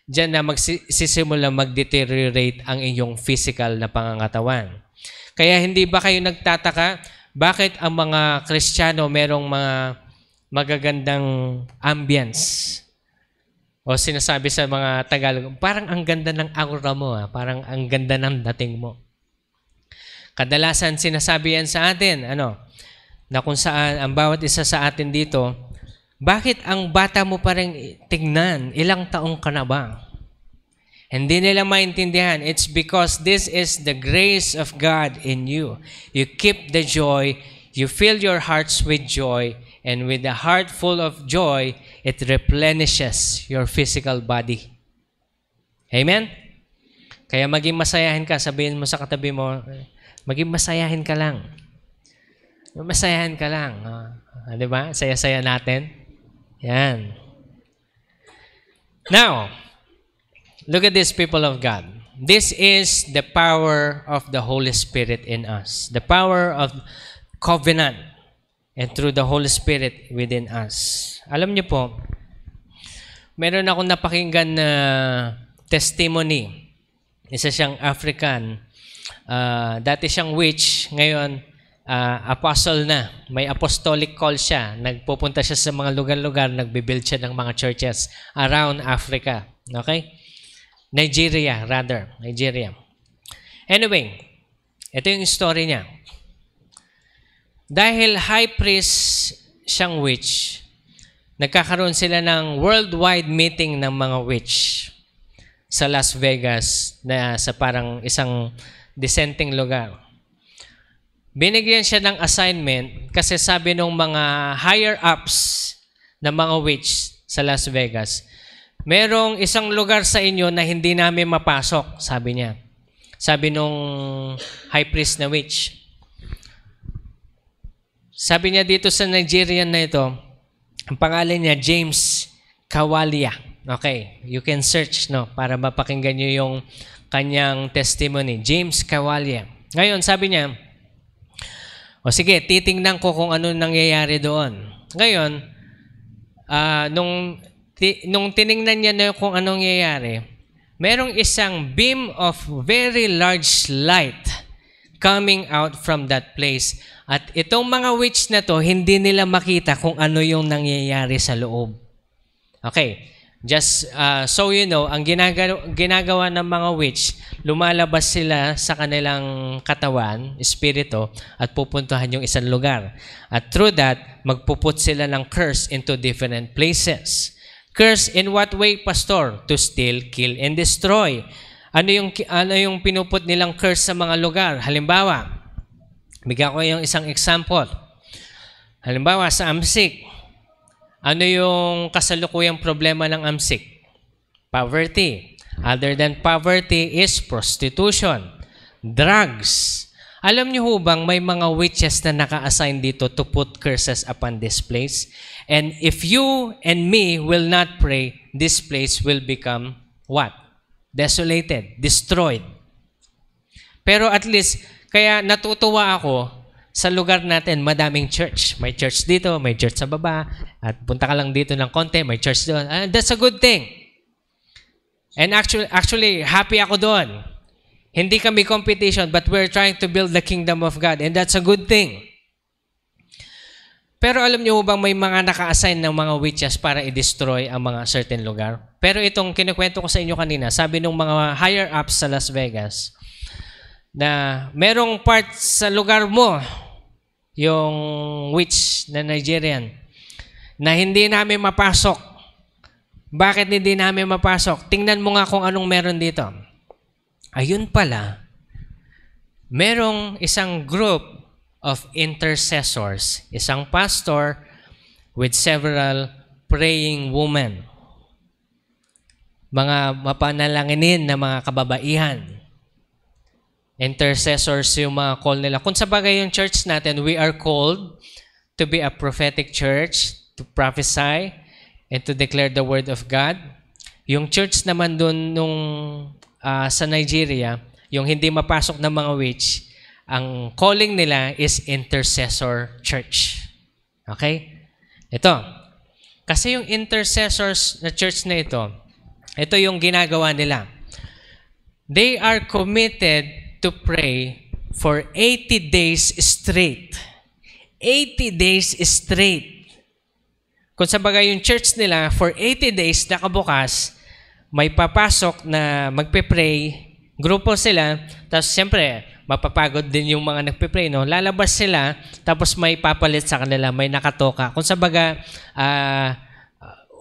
diyan na magsisimula mag-deteriorate ang iyong physical na pangangatawan. Kaya hindi ba kayo nagtataka bakit ang mga Kristiyano merong mga magagandang ambience? O sinasabi sa mga Tagalog, parang ang ganda ng aura mo, parang ang ganda ng dating mo. Kadalasan sinasabi yan sa atin, na kung saan ang bawat isa sa atin dito, bakit ang bata mo pa rin tingnan? Ilang taong ka na ba? Hindi nila maintindihan. It's because this is the grace of God in you. You keep the joy. You fill your hearts with joy. And with a heart full of joy, it replenishes your physical body. Amen? Kaya maging masayahin ka. Sabihin mo sa katabi mo, maging masayahin ka lang. Masayahin ka lang. Diba? Saya-saya natin. Yan. Now, look at this, people of God. This is the power of the Holy Spirit in us. The power of covenant and through the Holy Spirit within us. Alam niyo po, meron akong napakinggan na testimony. Isa siyang African. Dati siyang witch. Ngayon, apostle na. May apostolic call siya. Nagpupunta siya sa mga lugar-lugar, nagbibuild siya ng mga churches around Africa. Okay? Nigeria. Anyway, ito yung story niya. Dahil high priest siyang witch, nagkakaroon sila ng worldwide meeting ng mga witch sa Las Vegas na sa parang isang dissenting lugar. Binigyan siya ng assignment kasi sabi ng mga higher-ups na mga witch sa Las Vegas, merong isang lugar sa inyo na hindi namin mapasok, sabi niya. Sabi nung high priest na witch. Sabi niya dito sa Nigerian na ito, ang pangalan niya James Kawalia. Okay, you can search para mapakinggan niyo yung kanyang testimony. James Kawalia. Ngayon, sabi niya, o sige, titingnan ko kung ano nangyayari doon. Ngayon, nung tiningnan niya na kung anong nangyayari, merong isang beam of very large light coming out from that place. At itong mga witch na to, hindi nila makita kung ano yung nangyayari sa loob. Okay, just so you know, ang ginagawa ng mga witch, lumalabas sila sa kanilang katawan, espiritu, at pupuntahan yung isang lugar. At through that, magpuput sila ng curse into different places. Curse in what way, Pastor? To steal, kill, and destroy. Ano yung pinuput nilang curse sa mga lugar? Halimbawa, bigyan ko yung isang example. Halimbawa, sa AMSIC, ano yung kasalukuyang problema ng AMSIC? Poverty. Other than poverty is prostitution, drugs. Alam niyo ho bang may mga witches na naka-assign dito to put curses upon this place? And if you and me will not pray, this place will become what? Desolated, destroyed. Pero at least, kaya natutuwa ako, sa lugar natin, madaming church. May church dito, may church sa baba, at punta ka lang dito ng konti, may church doon. That's a good thing. And actually, happy ako doon. Hindi kami competition, but we're trying to build the kingdom of God, and that's a good thing. Pero alam niyo bang may mga naka-assign ng mga witches para i-destroy ang mga certain lugar? Pero itong kinukwento ko sa inyo kanina, sabi ng mga higher-ups sa Las Vegas, na merong part sa lugar mo, yung witch na Nigerian, na hindi namin mapasok. Bakit hindi namin mapasok? Tingnan mo nga kung anong meron dito. Ayun pala, merong isang group of intercessors, isang pastor with several praying women. Mga mapanalanginin na mga kababaihan. Intercessors yung mga call nila. Kung sa bagay yung church natin, we are called to be a prophetic church, to prophesy, and to declare the word of God. Yung church naman dun sa Nigeria, yung hindi mapasok ng mga witch, ang calling nila is intercessor church. Okay? Ito. Kasi yung intercessors na church na ito yung ginagawa nila. They are committed to pray for 80 days straight. 80 days straight. Kung sa bagay yung church nila, for 80 days nakabukas, may papasok na magpe-pray, grupo sila, tapos siyempre, mapapagod din yung mga nagpe-pray, no? Lalabas sila, tapos may papalit sa kanila, may nakatoka. Kung sa baga,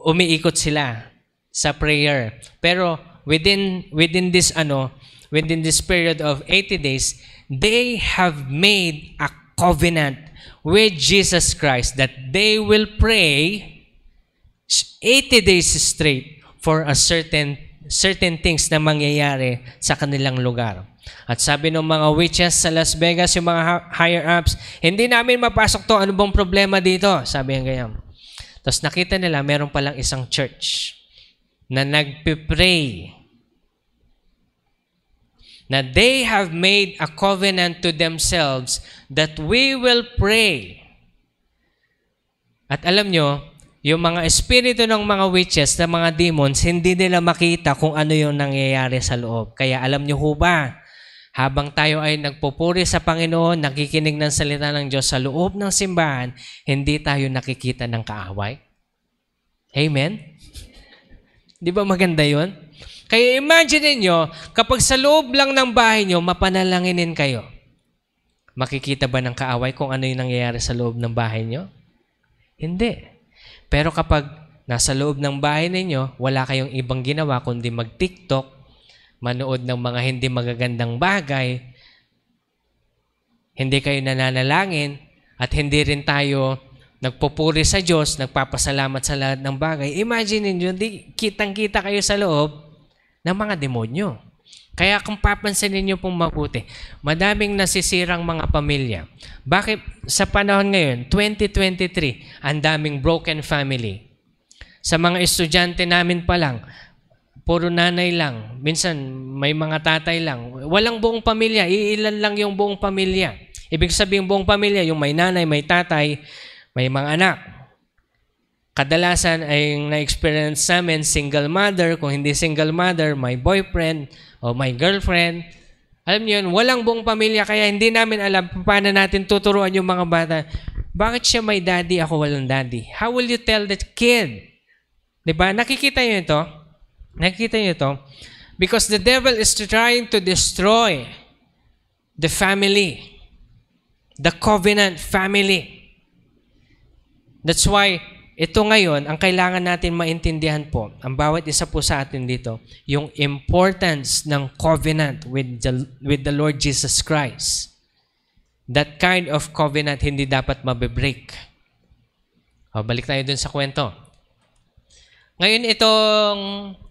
umiikot sila sa prayer. Pero within this period of 80 days, they have made a covenant with Jesus Christ that they will pray 80 days straight for a certain things na mangyayari sa kanilang lugar. At sabi ng mga witches sa Las Vegas, yung mga higher-ups, hindi namin mapasok to. Ano bang problema dito? Sabi ng ganyan. Tapos nakita nila, meron palang isang church na nagpipray na they have made a covenant to themselves that we will pray. At alam nyo, yung mga espiritu ng mga witches, ng mga demons, hindi nila makita kung ano yung nangyayari sa loob. Kaya alam nyo ho ba, habang tayo ay nagpupuri sa Panginoon, nakikinig ng salita ng Diyos sa loob ng simbahan, hindi tayo nakikita ng kaaway. Amen? Di ba maganda yun? Kaya imagine niyo, kapag sa loob lang ng bahay niyo, mapanalanginin kayo. Makikita ba ng kaaway kung ano yung nangyayari sa loob ng bahay niyo? Hindi. Pero kapag nasa loob ng bahay ninyo, wala kayong ibang ginawa kundi mag-TikTok, manood ng mga hindi magagandang bagay, hindi kayo nananalangin, at hindi rin tayo nagpupuri sa Diyos, nagpapasalamat sa lahat ng bagay. Imagine niyo, kitang-kita kayo sa loob ng mga demonyo. Kaya kung papansinin niyo pong mabuti, madaming nasisirang mga pamilya. Bakit sa panahon ngayon, 2023, ang daming broken family? Sa mga estudyante namin pa lang, puro nanay lang. Minsan, may mga tatay lang. Walang buong pamilya. Iilan lang yung buong pamilya. Ibig sabihin buong pamilya, yung may nanay, may tatay, may mga anak. Kadalasan ay na-experience namin single mother. Kung hindi single mother, may boyfriend o may girlfriend. Alam niyo yun, walang buong pamilya. Kaya hindi namin alam paano natin tuturuan yung mga bata. Bakit siya may daddy, ako walang daddy? How will you tell that kid? Diba? Nakikita niyo ito? Nakikita niyo ito? Because the devil is trying to destroy the family. The covenant family. That's why, ito ngayon, ang kailangan natin maintindihan po, ang bawat isa po sa atin dito, yung importance ng covenant with the Lord Jesus Christ. That kind of covenant hindi dapat mabibreak. Balik tayo dun sa kwento. Ngayon itong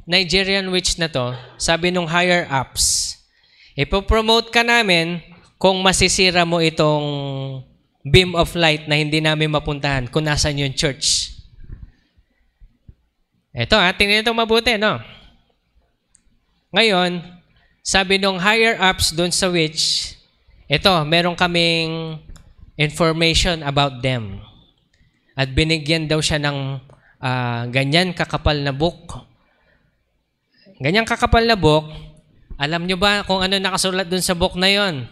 Nigerian witch na to, sabi nung higher ups, ipopromote ka namin kung masisira mo itong beam of light na hindi namin mapuntahan kung nasan yung church. Ito tingnan ito mabuti, no? Ngayon, sabi nung higher ups doon sa witch, ito, meron kaming information about them. At binigyan daw siya ng ganyan kakapal na book. Ganyang kakapal na book, alam nyo ba kung ano nakasulat doon sa book na yon?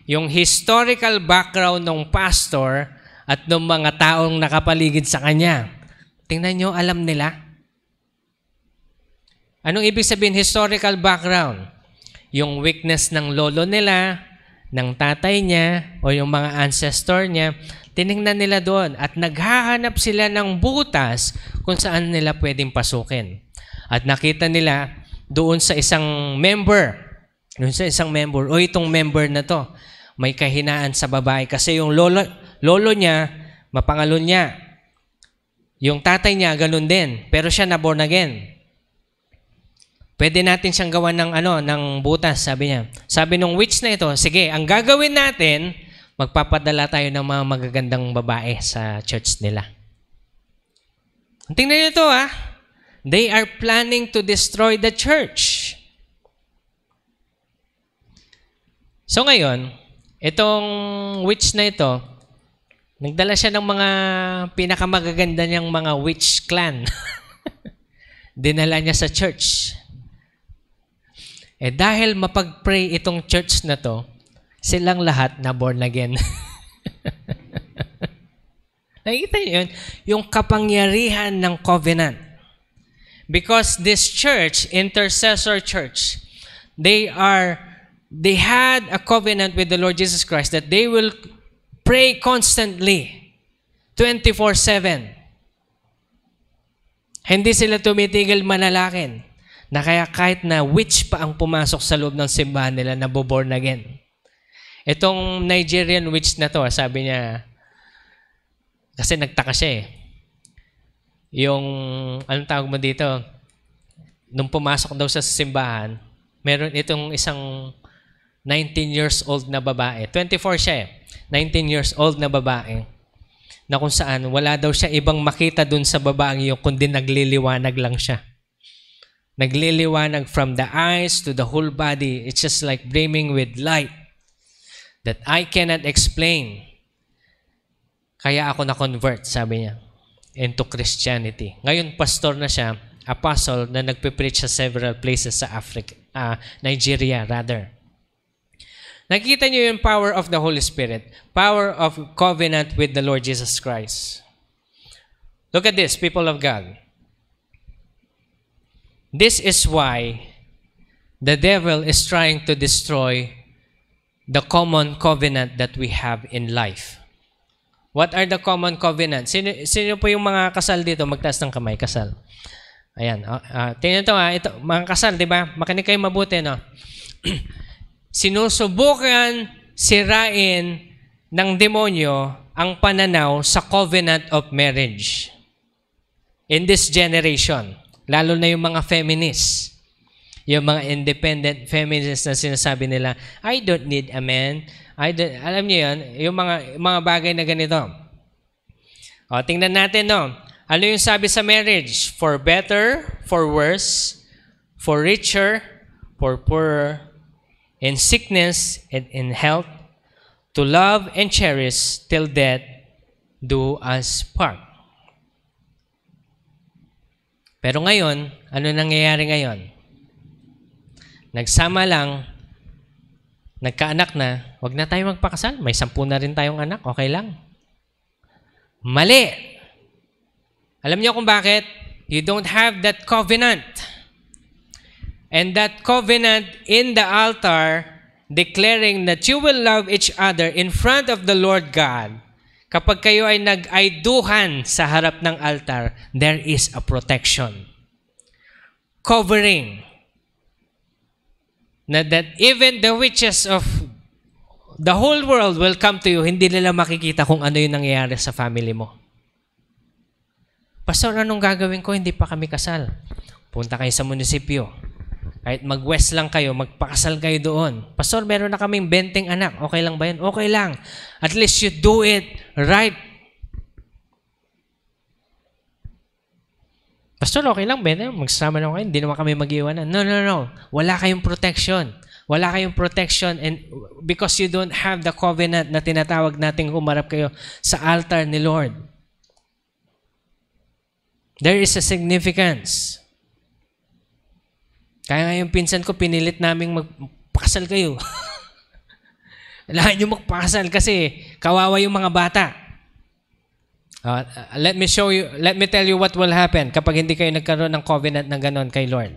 Yung historical background ng pastor at ng mga taong nakapaligid sa kanya. Tingnan nyo, alam nila. Anong ibig sabihin historical background? Yung weakness ng lolo nila, ng tatay niya, o yung mga ancestor niya, tinignan nila doon at naghahanap sila ng butas kung saan nila pwedeng pasukin. At nakita nila doon sa isang member, o itong member na to, may kahinaan sa babae kasi yung lolo niya, mapangalon niya. Yung tatay niya, ganun din. Pero siya na born again. Pwede natin siyang gawan ng butas, sabi niya. Sabi nung witch na ito, sige, ang gagawin natin, magpapadala tayo ng mga magagandang babae sa church nila. Tingnan niyo ito, They are planning to destroy the church. So ngayon, itong witch na ito, nagdala siya ng mga pinakamagaganda niyang mga witch clan. Dinala niya sa church. Dahil mapag-pray itong church na to, silang lahat na born again. Nakikita niyo yun? Yung kapangyarihan ng covenant. Because this church, intercessor church, they had a covenant with the Lord Jesus Christ that they will pray constantly, 24/7. Hindi sila tumitigil manalangin. Na kaya kahit na witch pa ang pumasok sa loob ng simbahan nila, naboborn again. Itong Nigerian witch na to, sabi niya, kasi nagtaka siya Yung, anong tawag mo dito, nung pumasok daw siya sa simbahan, meron itong isang 19 years old na babae. 24 siya 19 years old na babae. Na kung saan, wala daw siya ibang makita dun sa babaeng yun, kundi nagliliwanag lang siya. Nagliliwanag from the eyes to the whole body. It's just like brimming with light that I cannot explain. Kaya ako na-convert, sabi niya, into Christianity. Ngayon, pastor na siya, apostle na nagpe-preach sa several places sa Nigeria rather. Nakikita niyo yung power of the Holy Spirit, power of covenant with the Lord Jesus Christ. Look at this, people of God. This is why the devil is trying to destroy the common covenant that we have in life. What are the common covenants? Sino po yung mga kasal dito? Magtaas ng kamay, kasal. Ayan. Tingnan ito, mga kasal, di ba? Makinig kayo mabuti, no? Sinusubukan sirain ng demonyo ang pananaw sa covenant of marriage in this generation. Lalo na yung mga feminists. Yung mga independent feminists na sinasabi nila, I don't need a man. Alam niyo yun? Yung mga bagay na ganito. Tingnan natin, no? Ano yung sabi sa marriage? For better, for worse, for richer, for poorer, in sickness and in health, to love and cherish till death do us part. Pero ngayon, ano nangyayari ngayon? Nagsama lang, nagkaanak na, wag na tayo magpakasal. May 10 na rin tayong anak, okay lang. Mali! Alam niyo kung bakit? You don't have that covenant. And that covenant in the altar, declaring that you will love each other in front of the Lord God. Kapag kayo ay nag-aiduhan sa harap ng altar, there is a protection. Covering. Na that even the witches of the whole world will come to you, hindi nila makikita kung ano yung nangyayari sa family mo. Pastor, anong gagawin ko? Hindi pa kami kasal. Punta kayo sa munisipyo. Kahit mag-west lang kayo, magpakasal kayo doon. Pastor, meron na kaming 20 anak. Okay lang ba yun? Okay lang. At least you do it right. Pastor, okay lang ba? Magsasama na kayo. Hindi naman kami mag-iwanan. No. Wala kayong protection. Wala kayong protection and because you don't have the covenant na tinatawag nating humarap kayo sa altar ni Lord. There is a significance. Kaya nga yung pinsan ko, pinilit naming magpakasal kayo. Kailangan nyo magpakasal kasi kawawa yung mga bata. Let me tell you what will happen kapag hindi kayo nagkaroon ng covenant na ganon kay Lord.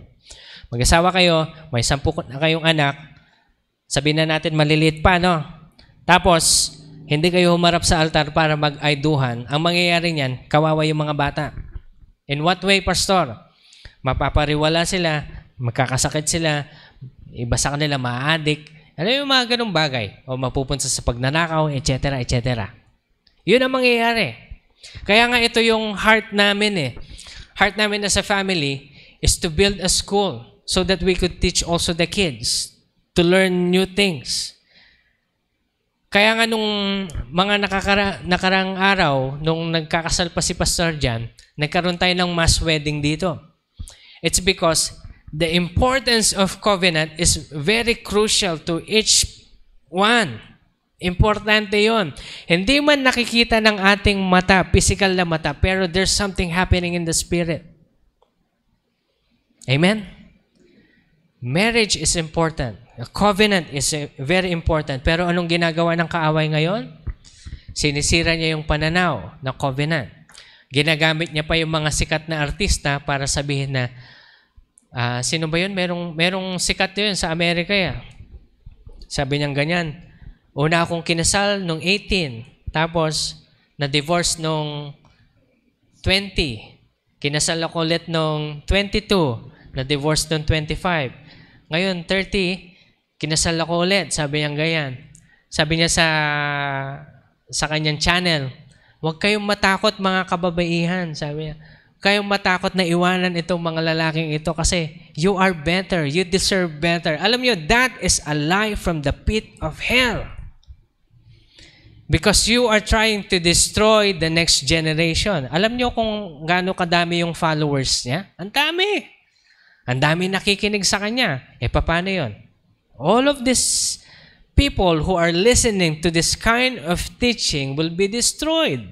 Mag-asawa kayo, may 10 na kayong anak, sabihin na natin maliliit pa, no? Tapos, hindi kayo humarap sa altar para mag-aiduhan. Ang mangyayari niyan, kawawa yung mga bata. In what way, Pastor? Mapapariwala sila, magkakasakit sila, iba sa kanila ma-addict. Ano yung mga ganong bagay? O mapupunta sa pagnanakaw, etc., etc. Yun ang mangyayari. Kaya nga ito yung heart namin Heart namin as a family is to build a school so that we could teach also the kids to learn new things. Kaya nga nung mga nakarang araw, nung nagkakasal pa si Pastor Jan, nagkaroon tayo ng mass wedding dito. It's because the importance of covenant is very crucial to each one. Importante yon. Hindi man nakikita ng ating mata, physical na mata, pero there's something happening in the spirit. Amen? Marriage is important. A covenant is very important. Pero anong ginagawa ng kaaway ngayon? Sinisira niya yung pananaw ng covenant. Ginagamit niya pa yung mga sikat na artista para sabihin na, sino ba yun? Merong sikat yun sa Amerika. Sabi niya ganyan, una akong kinasal nung 18, tapos na-divorce nung 20. Kinasal ako ulit nung 22, na-divorce nung 25. Ngayon, 30, kinasal ako ulit. Sabi niya ganyan. Sabi niya sa kanyang channel, huwag kayong matakot mga kababaihan. Sabi niya, kayong matakot na iwanan itong mga lalaking ito kasi you are better. You deserve better. Alam niyo, that is a lie from the pit of hell. Because you are trying to destroy the next generation. Alam niyo kung gaano kadami yung followers niya? Ang dami. Ang dami nakikinig sa kanya. Paano yun? All of these people who are listening to this kind of teaching will be destroyed.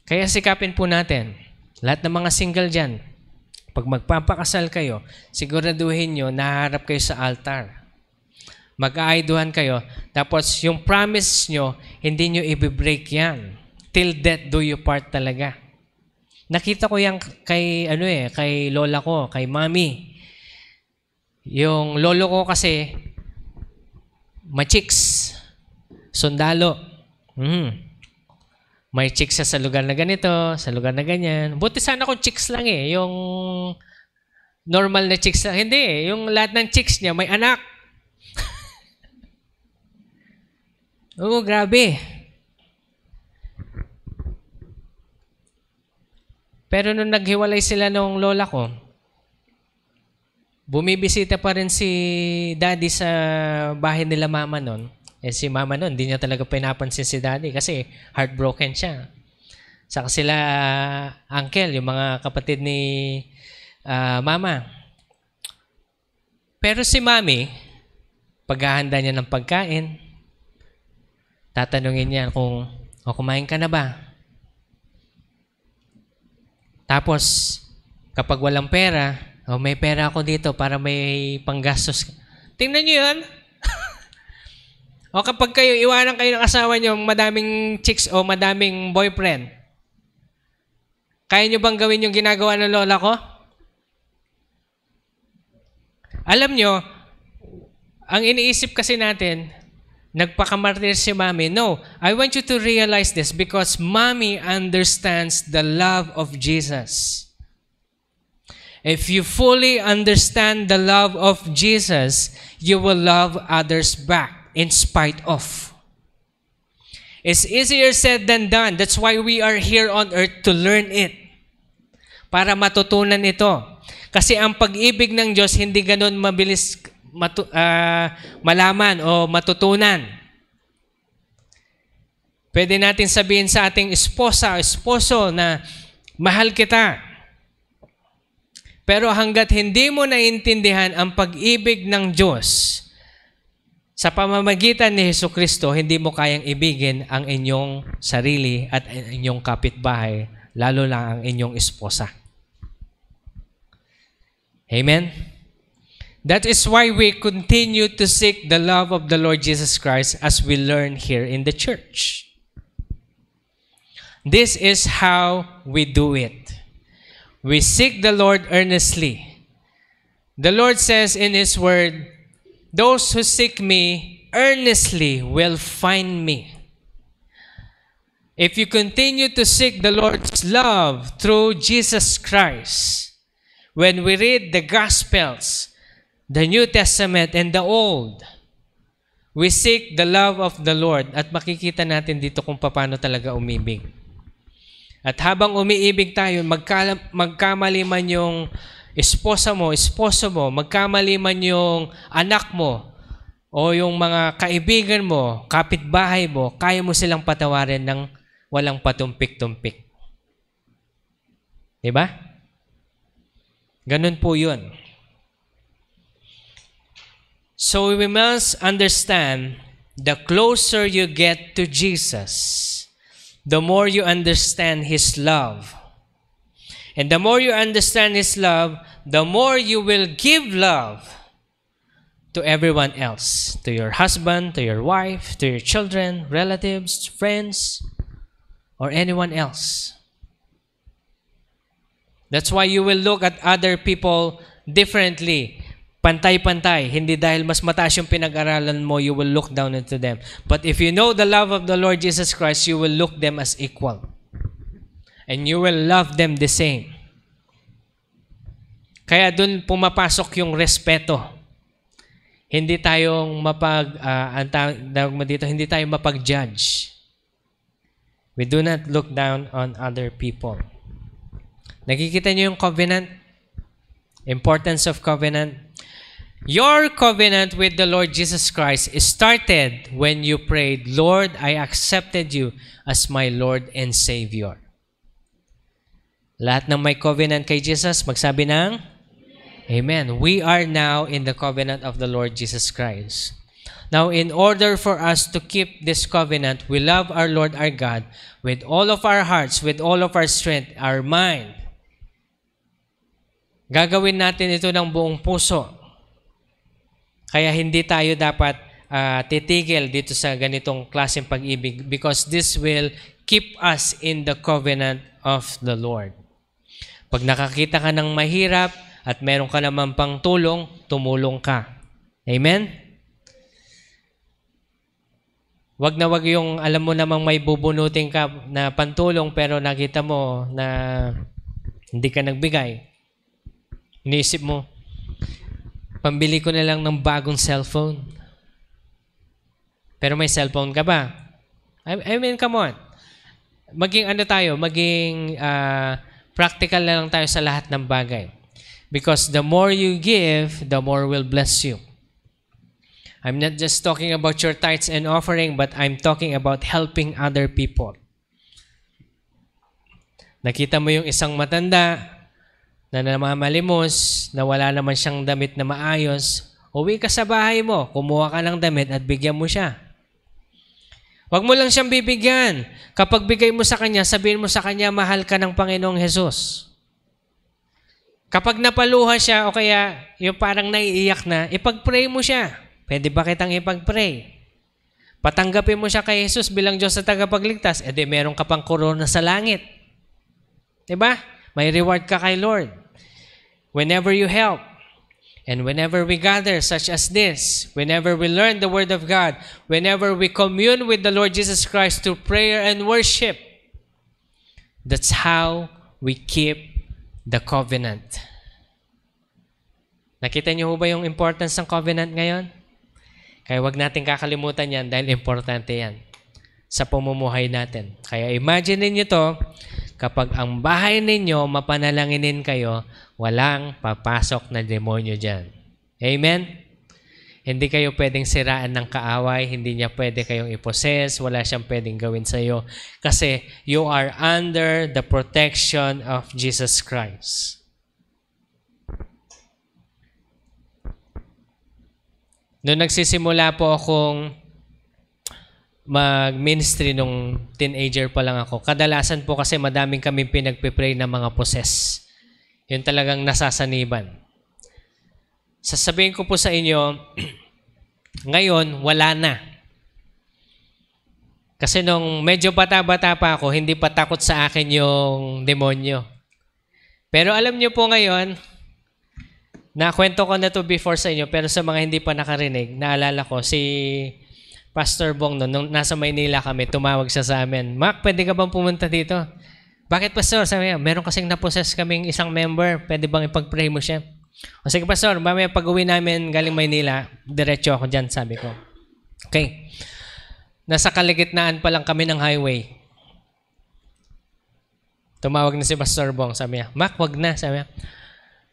Kaya sikapin po natin, lahat ng mga single dyan, pag magpapakasal kayo, siguraduhin nyo, naharap kayo sa altar. Mag-aayduhan kayo, tapos yung promise nyo, hindi nyo i-break yan. Till death do you part talaga. Nakita ko yan kay lola ko, kay mami. Yung lolo ko kasi ma-chicks, sundalo. May chicks sa lugar na ganito, sa lugar na ganyan. Buti sana kung chicks lang yung normal na chicks lang. Hindi yung lahat ng chicks niya may anak. Oo, grabe. Pero nung naghiwalay sila nung lola ko, bumibisita pa rin si daddy sa bahay nila mama nun. Si mama nun, hindi niya talaga pinapansin si daddy kasi heartbroken siya. Saka sila uncle, yung mga kapatid ni mama. Pero si mami, paghahanda niya ng pagkain, tatanungin niya kung, kumain ka na ba? Tapos, kapag walang pera, may pera ako dito para may panggastos. Tingnan niyo yun. O kapag kayo, iwanan kayo ng asawa niyo, madaming chicks o madaming boyfriend, kaya niyo bang gawin yung ginagawa ng lola ko? Alam niyo, ang iniisip kasi natin, nagpakamartir si Mami. No, I want you to realize this because Mami understands the love of Jesus. If you fully understand the love of Jesus, you will love others back in spite of. It's easier said than done. That's why we are here on earth to learn it. Para matutunan ito. Kasi ang pag-ibig ng Diyos hindi ganun mabilis malaman o matutunan. Pwede natin sabihin sa ating esposa o esposo na mahal kita. Pero hanggat hindi mo naintindihan ang pag-ibig ng Diyos sa pamamagitan ni Jesucristo, hindi mo kayang ibigin ang inyong sarili at inyong kapitbahay, lalo lang ang inyong esposa. Amen? That is why we continue to seek the love of the Lord Jesus Christ as we learn here in the church. This is how we do it. We seek the Lord earnestly. The Lord says in His Word, those who seek me earnestly will find me. If you continue to seek the Lord's love through Jesus Christ, when we read the Gospels, the New Testament and the Old, we seek the love of the Lord at makikita natin dito kung paano talaga umibig. At habang umiibig tayo, magkamali man yung esposa mo, esposo mo, magkamali man yung anak mo, o yung mga kaibigan mo, kapitbahay mo, kaya mo silang patawarin ng walang patumpik-tumpik. Diba? Ganun po yun. So we must understand, the closer you get to Jesus, the more you understand His love. And the more you understand His love, the more you will give love to everyone else. To your husband, to your wife, to your children, relatives, friends, or anyone else. That's why you will look at other people differently. Pantay-pantay. Hindi dahil mas mataas yung pinag-aralan mo, you will look down into them. But if you know the love of the Lord Jesus Christ, you will look them as equal. And you will love them the same. Kaya dun pumapasok yung respeto. Hindi tayong hindi tayo mapag-judge. We do not look down on other people. Nakikita niyo yung covenant? Importance of covenant. Your covenant with the Lord Jesus Christ started when you prayed, Lord, I accepted you as my Lord and Savior. Lahat ng may covenant kay Jesus, magsabi ng Amen. We are now in the covenant of the Lord Jesus Christ. Now, in order for us to keep this covenant, we love our Lord our God with all of our hearts, with all of our strength, our mind. Gagawin natin ito ng buong puso. Kaya hindi tayo dapat titigil dito sa ganitong klaseng pag-ibig because this will keep us in the covenant of the Lord. Pag nakakita ka ng mahirap at meron ka naman pang tulong, tumulong ka. Amen? Wag na wag yung alam mo namang may bubunutin ka na pantulong pero nakita mo na hindi ka nagbigay. Iniisip mo, pambili ko na lang ng bagong cellphone. Pero may cellphone ka ba? I mean, come on. Maging practical na lang tayo sa lahat ng bagay. Because the more you give, the more will bless you. I'm not just talking about your tithes and offering, but I'm talking about helping other people. Nakita mo yung isang matanda na namamalimos, na wala naman siyang damit na maayos, uwi ka sa bahay mo, kumuha ka ng damit at bigyan mo siya. Huwag mo lang siyang bibigyan. Kapag bigay mo sa kanya, sabihin mo sa kanya, mahal ka ng Panginoong Jesus. Kapag napaluha siya o kaya yung parang naiiyak na, ipag-pray mo siya. Pwede ba kitang ipag-pray? Patanggapin mo siya kay Jesus bilang Diyos sa tagapagligtas, edi meron ka pang korona sa langit. Diba? May reward ka kay Lord. Whenever you help, and whenever we gather such as this, whenever we learn the Word of God, whenever we commune with the Lord Jesus Christ through prayer and worship, that's how we keep the covenant. Nakita niyo ba yung importance ng covenant ngayon? Kaya wag natin kakalimutan yan dahil importante yan. sa pamumuhay natin. Kaya imagine ninyo to, kapag ang bahay ninyo, mapanalanginin kayo, walang papasok na demonyo dyan. Amen? Hindi kayo pwedeng siraan ng kaaway, hindi niya pwede kayong iposes, wala siyang pwedeng gawin sa iyo. Kasi you are under the protection of Jesus Christ. Noong nagsisimula po akong mag-ministry nung teenager pa lang ako, kadalasan po kasi madaming kami pinagpipray ng mga poses. Yun talagang nasasaniban. Sasabihin ko po sa inyo, ngayon, wala na. Kasi nung medyo bata-bata pa ako, hindi pa takot sa akin yung demonyo. Pero alam niyo po ngayon, nakwento ko na to before sa inyo, pero sa mga hindi pa nakarinig, naalala ko, si Pastor Bong, nung nasa Maynila kami, tumawag siya sa amin, Mac, pwede ka bang pumunta dito? Bakit, Pastor? Sabi niya, meron kasing naposes kaming isang member, pwede bang ipag-pray mo siya? O sige, Pastor, mamaya pag-uwi namin galing Maynila, diretso ako dyan, sabi ko. Okay. Nasa kaligitnaan pa lang kami ng highway. Tumawag na si Pastor Bong, sabi niya, Mac, wag na, sabi niya.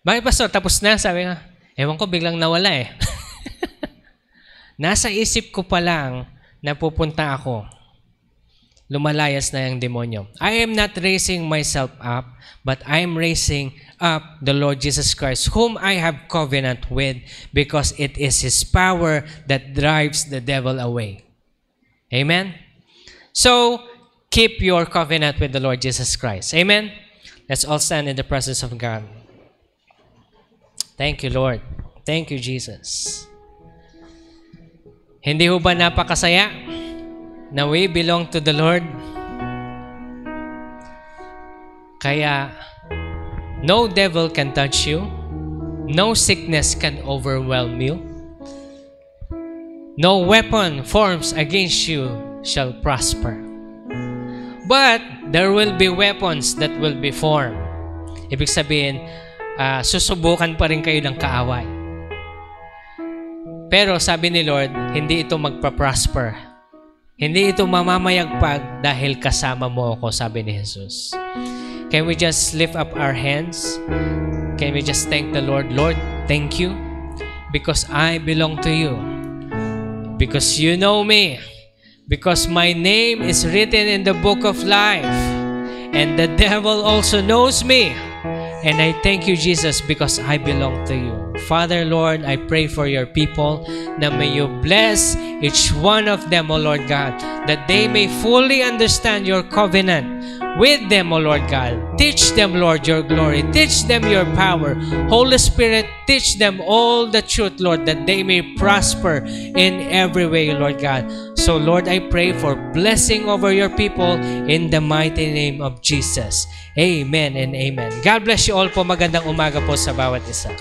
Bakit, Pastor? Tapos na, sabi niya. Ewan ko, biglang nawala eh. Nasa isip ko pa lang na pupunta ako. Lumalayas na yung demonyo. I am not raising myself up, but I am raising up the Lord Jesus Christ, whom I have covenant with, because it is His power that drives the devil away. Amen? So, keep your covenant with the Lord Jesus Christ. Amen? Let's all stand in the presence of God. Thank you, Lord. Thank you, Jesus. Hindi ho ba napakasaya na we belong to the Lord? Kaya, no devil can touch you. No sickness can overwhelm you. No weapon forms against you shall prosper. But there will be weapons that will be formed. Ibig sabihin, susubukan pa rin kayo ng kaaway. Pero sabi ni Lord, hindi ito magpa-prosper. Hindi ito mamamayagpag dahil kasama mo ako, sabi ni Jesus. Can we just lift up our hands? Can we just thank the Lord? Lord, thank you because I belong to you. Because you know me. Because my name is written in the book of life. And the devil also knows me. And I thank you, Jesus, because I belong to you. Father, Lord, I pray for your people na may you bless each one of them, O Lord God, that they may fully understand your covenant with them, O Lord God. Teach them, Lord, your glory. Teach them your power. Holy Spirit, teach them all the truth, Lord, that they may prosper in every way, Lord God. So, Lord, I pray for blessing over your people in the mighty name of Jesus. Amen and amen. God bless you all po. Magandang umaga po sa bawat isa.